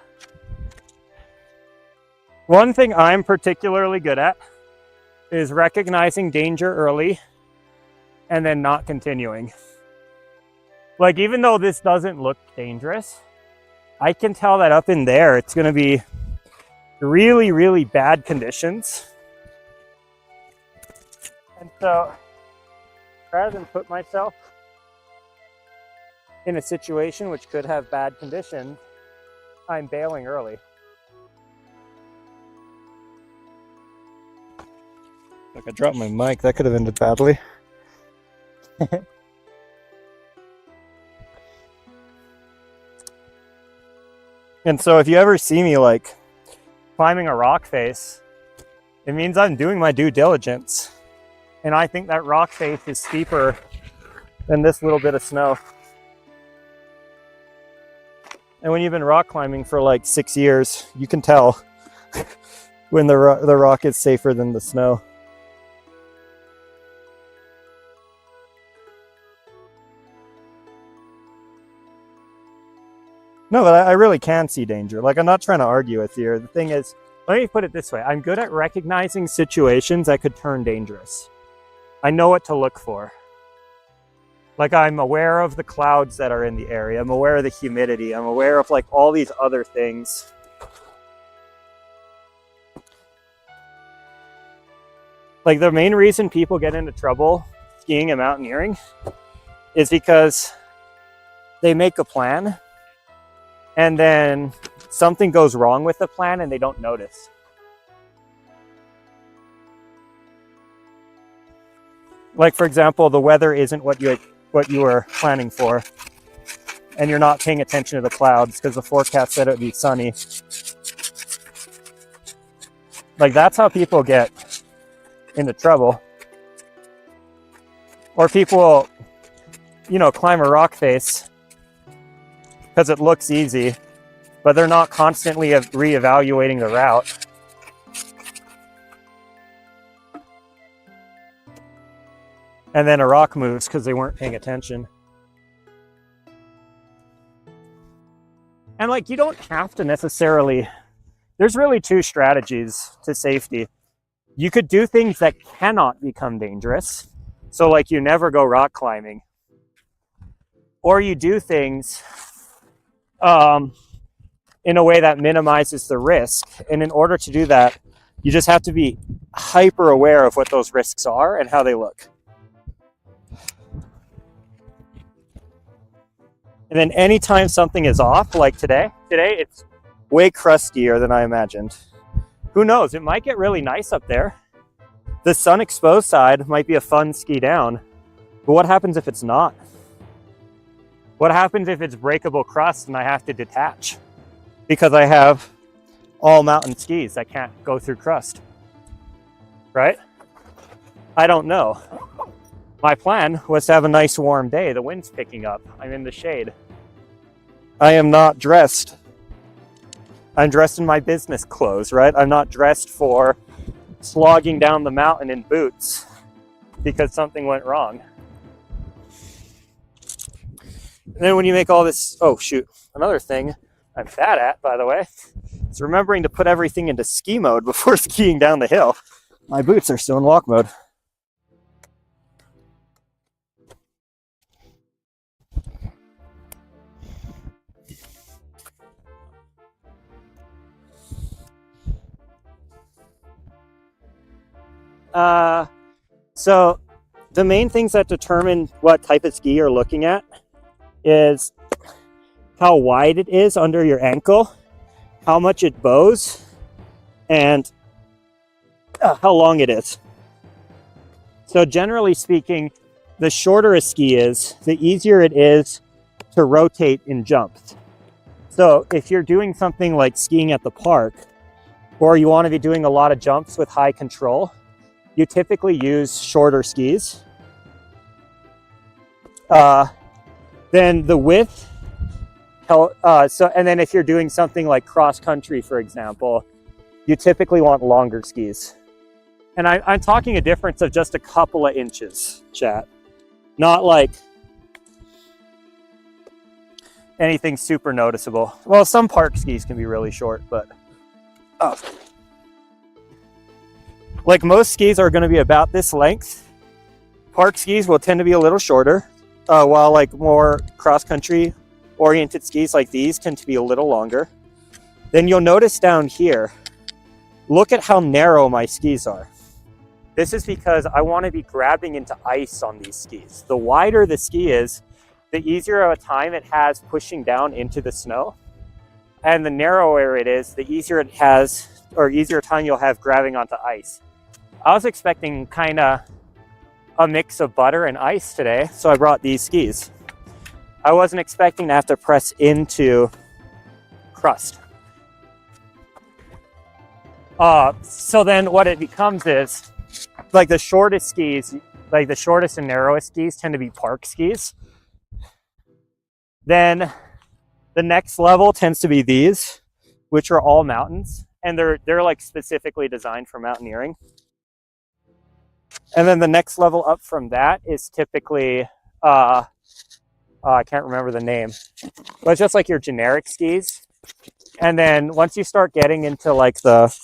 one thing I'm particularly good at is recognizing danger early and then not continuing. Like, even though this doesn't look dangerous, I can tell that up in there it's going to be really, really bad conditions. And so, rather than put myself in a situation which could have bad conditions, I'm bailing early. Like, I dropped my mic, that could have ended badly. And so if you ever see me like climbing a rock face, it means I'm doing my due diligence. And I think that rock face is steeper than this little bit of snow. And when you've been rock climbing for like 6 years, you can tell when the rock is safer than the snow. No, but I really can see danger. Like, I'm not trying to argue with you. The thing is, let me put it this way. I'm good at recognizing situations that could turn dangerous. I know what to look for. Like, I'm aware of the clouds that are in the area. I'm aware of the humidity. I'm aware of like all these other things. Like, the main reason people get into trouble skiing and mountaineering is because they make a plan and then something goes wrong with the plan and they don't notice. Like, for example, the weather isn't what you were planning for, and you're not paying attention to the clouds because the forecast said it would be sunny. Like, that's how people get into trouble. Or people, you know, climb a rock face because it looks easy, but they're not constantly reevaluating the route. And then a rock moves because they weren't paying attention. And like, you don't have to necessarily, there's really two strategies to safety. You could do things that cannot become dangerous. So like, you never go rock climbing. Or you do things in a way that minimizes the risk. And in order to do that, you just have to be hyper aware of what those risks are and how they look. And then anytime something is off, like today it's way crustier than I imagined. Who knows? It might get really nice up there. The sun exposed side might be a fun ski down. But what happens if it's not? What happens if it's breakable crust and I have to detach? Because I have all mountain skis that can't go through crust. Right? I don't know. My plan was to have a nice warm day. The wind's picking up. I'm in the shade. I am not dressed. I'm dressed in my business clothes, right? I'm not dressed for slogging down the mountain in boots because something went wrong. And then when you make all this, oh shoot, another thing I'm bad at, by the way, is remembering to put everything into ski mode before skiing down the hill. My boots are still in walk mode. So the main things that determine what type of ski you're looking at is how wide it is under your ankle, how much it bows, and how long it is. So generally speaking, the shorter a ski is, the easier it is to rotate in jumps. So if you're doing something like skiing at the park, or you want to be doing a lot of jumps with high control, you typically use shorter skis. Then the width, and then if you're doing something like cross country, for example, you typically want longer skis. And I'm talking a difference of just a couple of inches, chat. Not like anything super noticeable. Well, some park skis can be really short, but like most skis are going to be about this length. Park skis will tend to be a little shorter, while like more cross-country oriented skis like these tend to be a little longer. Then you'll notice down here, look at how narrow my skis are. This is because I want to be grabbing into ice on these skis. The wider the ski is, the easier of a time it has pushing down into the snow. And the narrower it is, the easier it has, or easier time you'll have grabbing onto ice. I was expecting kind of a mix of butter and ice today, so I brought these skis. I wasn't expecting to have to press into crust. So then what it becomes is, like the shortest skis, like the shortest and narrowest skis tend to be park skis. Then the next level tends to be these, which are all mountains, and they're like specifically designed for mountaineering. And then the next level up from that is typically, I can't remember the name, but it's just like your generic skis. And then once you start getting into like the,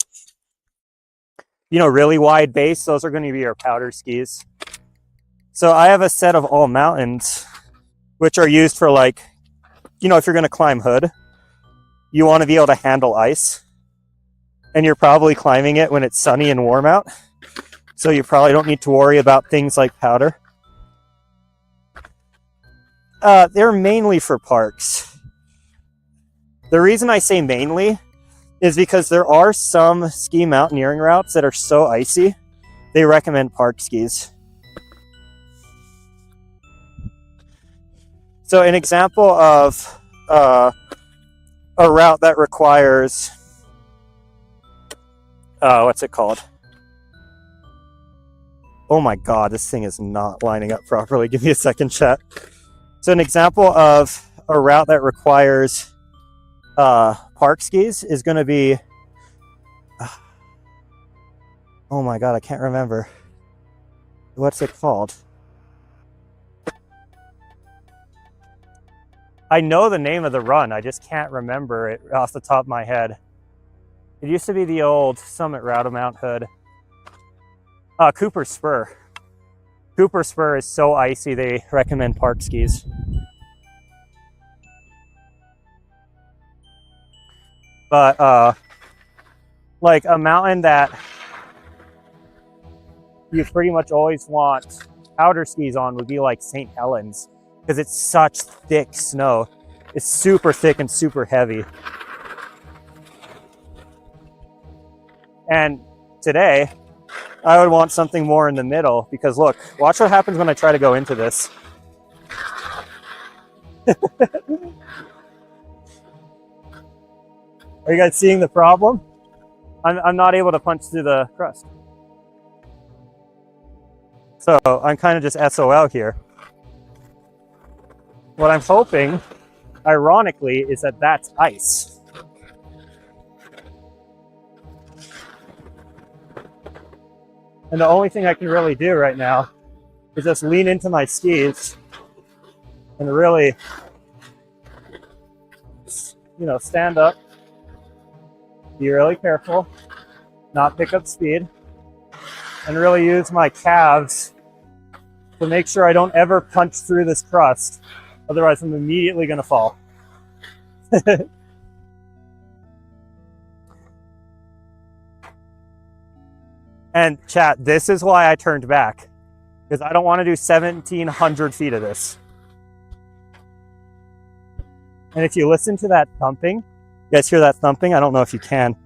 you know, really wide base, those are going to be your powder skis. So I have a set of all mountains, which are used for like, you know, if you're going to climb Hood, you want to be able to handle ice. And you're probably climbing it when it's sunny and warm out. So you probably don't need to worry about things like powder. They're mainly for parks. The reason I say mainly is because there are some ski mountaineering routes that are so icy, they recommend park skis. So an example of a route that requires, what's it called? Oh my God, this thing is not lining up properly. Give me a second, chat. So an example of a route that requires park skis is going to be, oh my God, I can't remember. What's it called? I know the name of the run, I just can't remember it off the top of my head. It used to be the old Summit Route of Mount Hood. Cooper Spur. Cooper Spur is so icy, they recommend park skis. But like a mountain that you pretty much always want powder skis on would be like St. Helens, because it's such thick snow. It's super thick and super heavy. And today, I would want something more in the middle, because look, watch what happens when I try to go into this. Are you guys seeing the problem? I'm not able to punch through the crust. So I'm kind of just SOL here. What I'm hoping, ironically, is that that's ice. And the only thing I can really do right now is just lean into my skis and really, stand up, be really careful, not pick up speed, and really use my calves to make sure I don't ever punch through this crust. Otherwise, I'm immediately going to fall. And chat, this is why I turned back, because I don't want to do 1,700 feet of this. And if you listen to that thumping, you guys hear that thumping? I don't know if you can.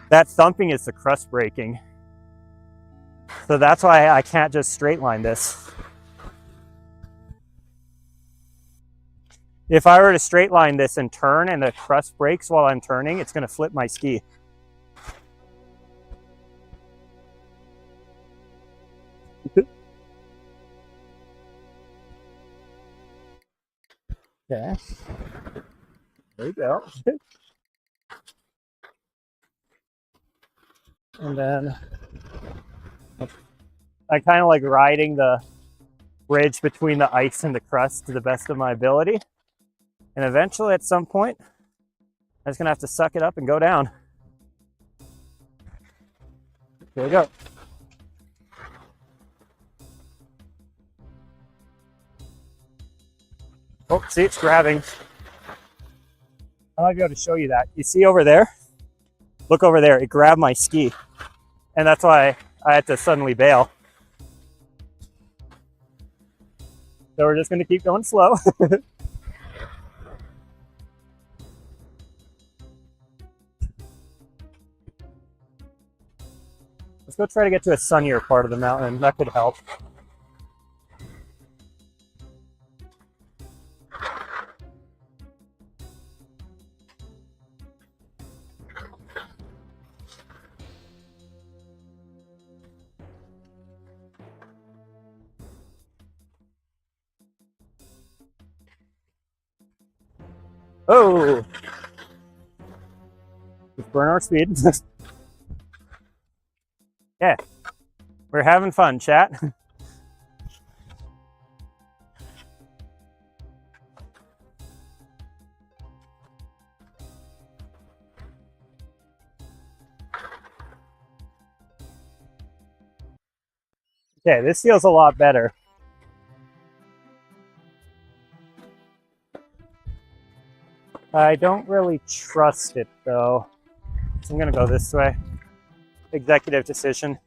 That thumping is the crust breaking. So that's why I can't just straight line this. If I were to straight line this and turn and the crust breaks while I'm turning, it's going to flip my ski. Okay. There you go. And then I kind of like riding the bridge between the ice and the crust to the best of my ability. And eventually, at some point, I'm just going to have to suck it up and go down. Here we go. Oh, see, it's grabbing. I might be able to show you that. You see over there? Look over there. It grabbed my ski. And that's why I had to suddenly bail. So we're just going to keep going slow. Let's go try to get to a sunnier part of the mountain. That could help. Oh! Let's burn our speed. Yeah. We're having fun, chat. Okay, this feels a lot better. I don't really trust it, though. So I'm going to go this way. Executive decision.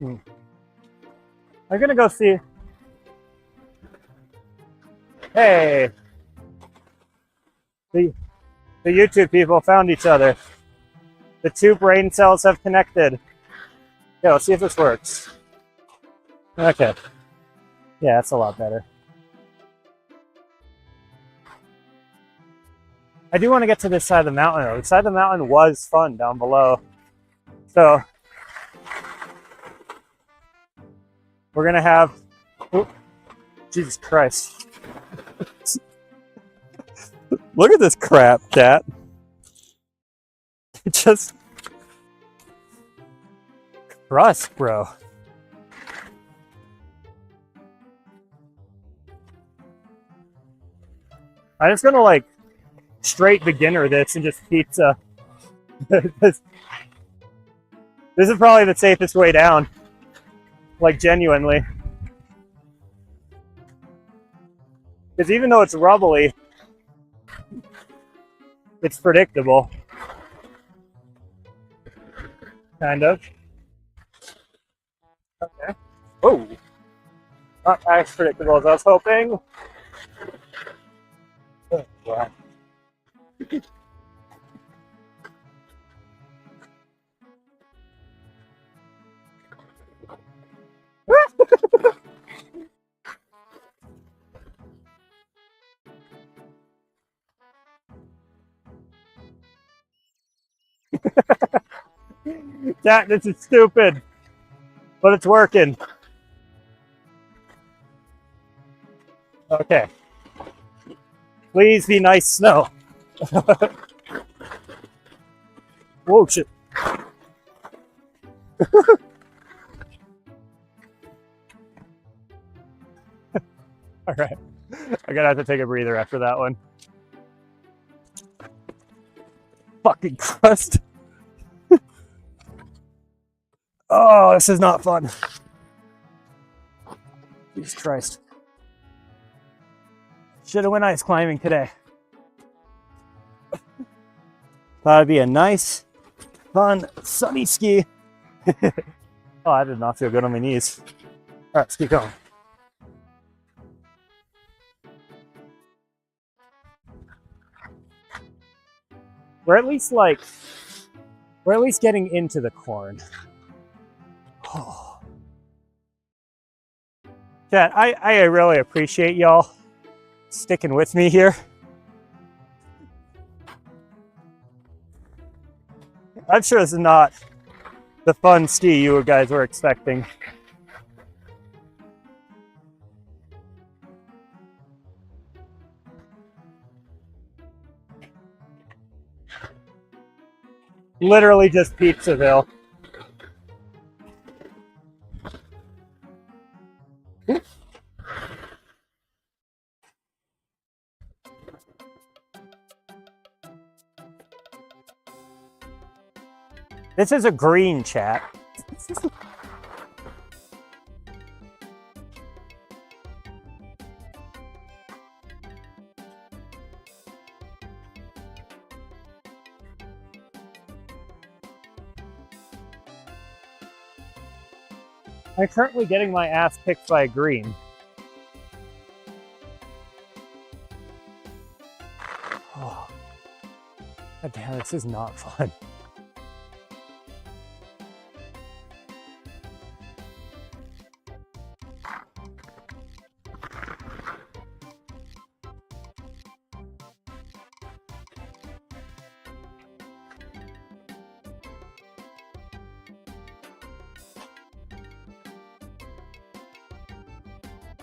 I'm gonna go see. Hey, the YouTube people found each other. The two brain cells have connected. Yeah, let's see if this works. Okay. Yeah, that's a lot better. I do want to get to this side of the mountain though. The side of the mountain was fun down below. So we're gonna have, oh, Jesus Christ. Look at this crap, cat. It just crust, bro. I'm just gonna like straight beginner this and just pizza. this is probably the safest way down. Like genuinely. Because even though it's rubbly, it's predictable. Kind of. Okay. Oh. Not as predictable as I was hoping. Oh, wow. Chat, this is stupid. But it's working. Okay. Please be nice snow. Whoa, shit. All right. I'm gonna have to take a breather after that one. Fucking crust. Oh, this is not fun. Jesus Christ. Should have went ice climbing today. Thought it'd be a nice, fun, sunny ski. Oh, I did not feel good on my knees. All right, let's keep going. We're at least getting into the corn. Oh. Chat, I really appreciate y'all sticking with me here. I'm sure this is not the fun ski you guys were expecting. Literally just Pizzaville. This is a green, chat. I'm currently getting my ass kicked by a green. Oh. God damn, this is not fun.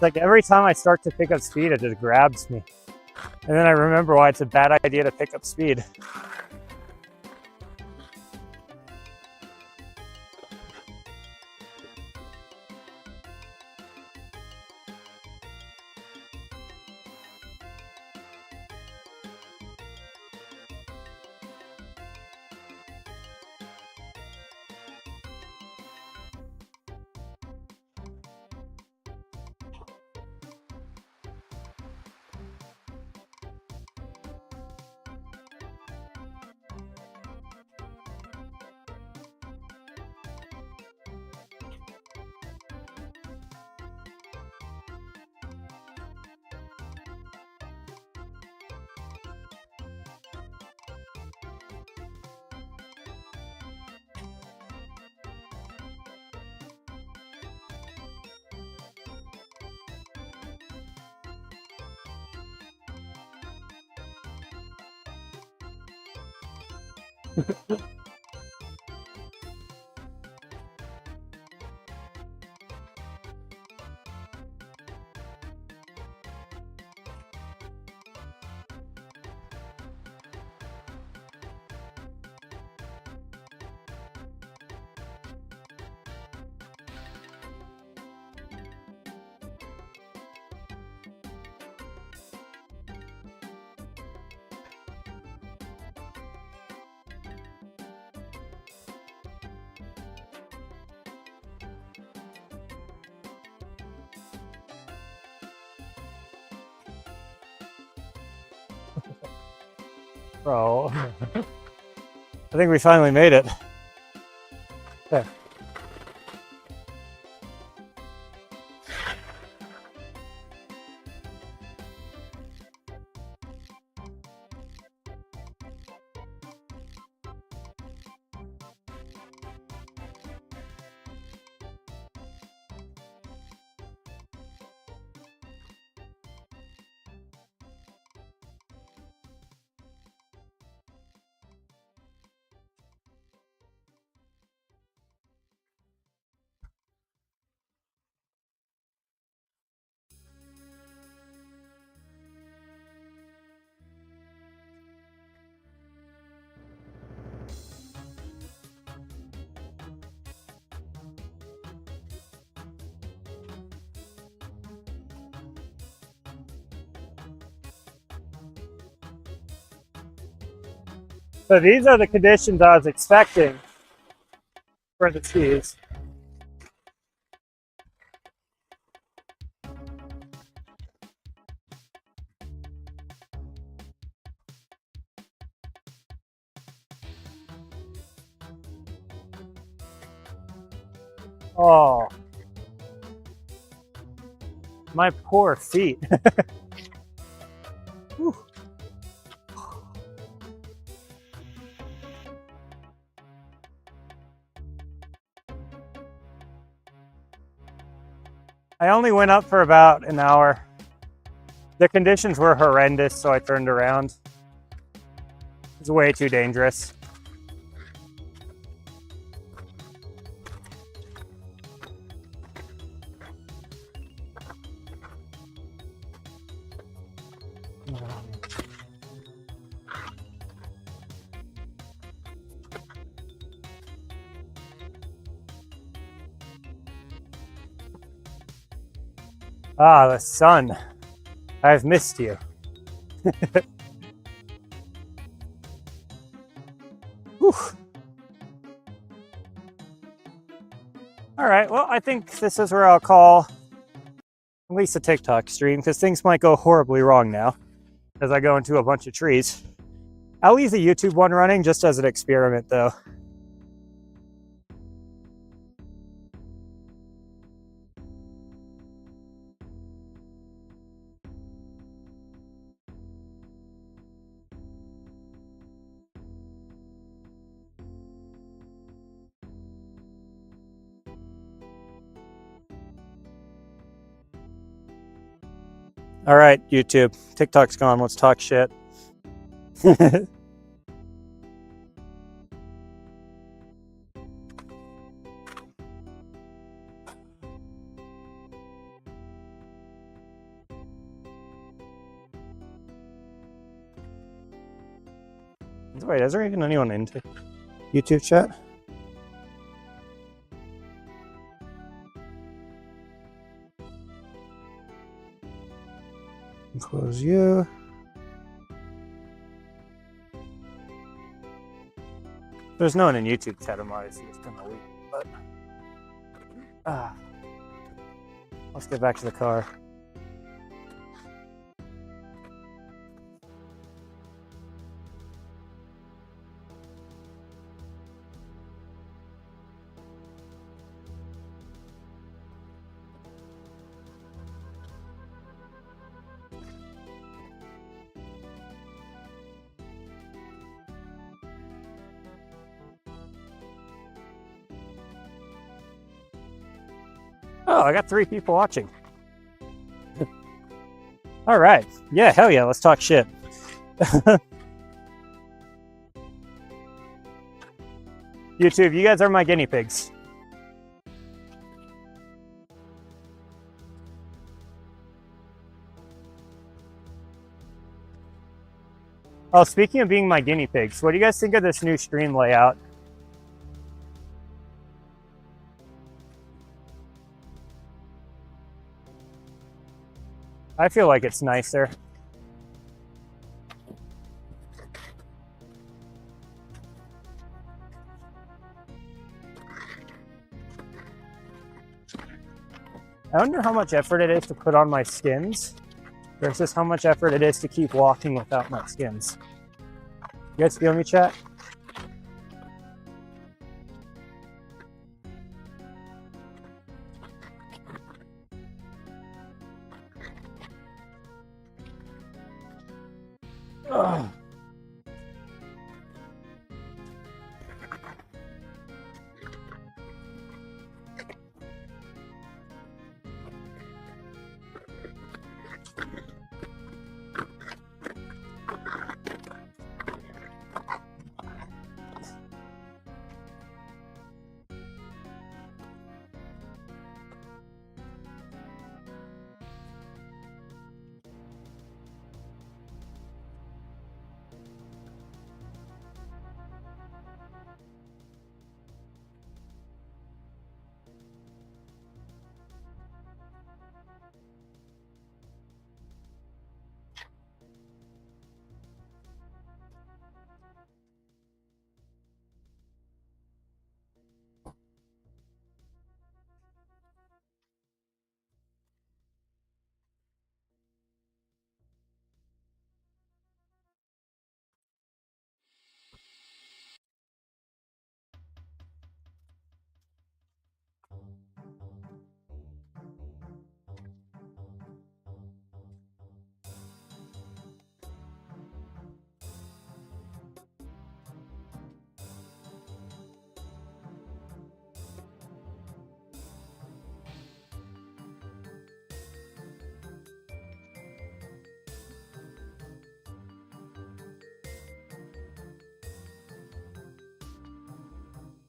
Like every time I start to pick up speed, it just grabs me. And then I remember why it's a bad idea to pick up speed. Bro, I think we finally made it. There. So these are the conditions I was expecting for the skis. Oh, my poor feet. Whew. I only went up for about an hour. The conditions were horrendous, so I turned around. It's way too dangerous. Ah, the sun. I've missed you. Whew. All right, well, I think this is where I'll call at least a TikTok stream, because things might go horribly wrong now as I go into a bunch of trees. I'll leave the YouTube one running just as an experiment, though. All right, YouTube. TikTok's gone. Let's talk shit. Wait, is there even anyone into YouTube chat? Close you. There's no one in YouTube chat. I'm obviously just gonna leave, but let's get back to the car. Oh, I got 3 people watching. All right. Yeah, hell yeah. Let's talk shit. YouTube, you guys are my guinea pigs. Oh, speaking of being my guinea pigs, what do you guys think of this new stream layout? I feel like it's nicer. I wonder how much effort it is to put on my skins versus how much effort it is to keep walking without my skins. You guys feel me, chat? Ugh.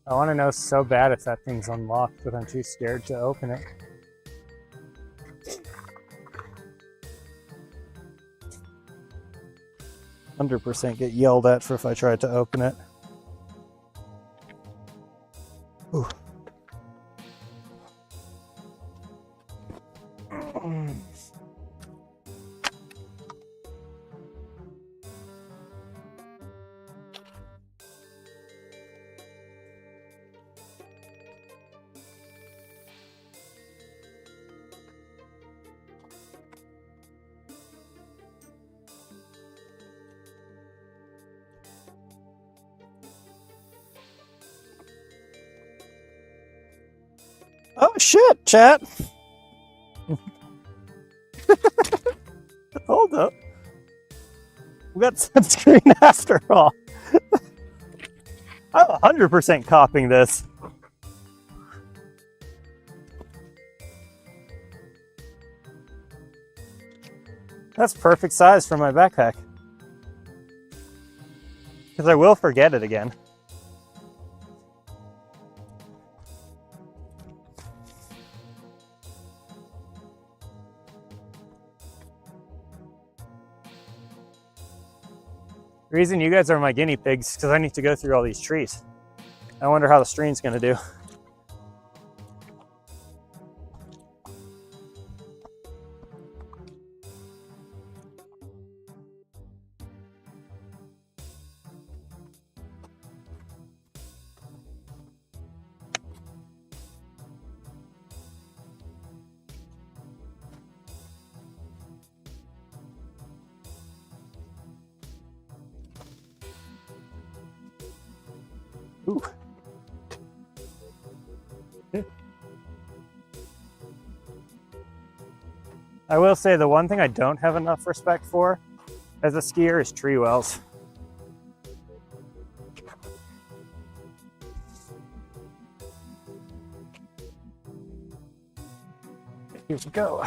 I want to know so bad if that thing's unlocked, but I'm too scared to open it. %, get yelled at for if I tried to open it. Ooh. Oh shit, chat. Hold up. We got sunscreen after all. I'm 100% copying this. That's perfect size for my backpack. Because I will forget it again. The reason you guys are my guinea pigs is because I need to go through all these trees. I wonder how the stream's gonna do. Ooh. I will say the one thing I don't have enough respect for as a skier is tree wells. Here we go.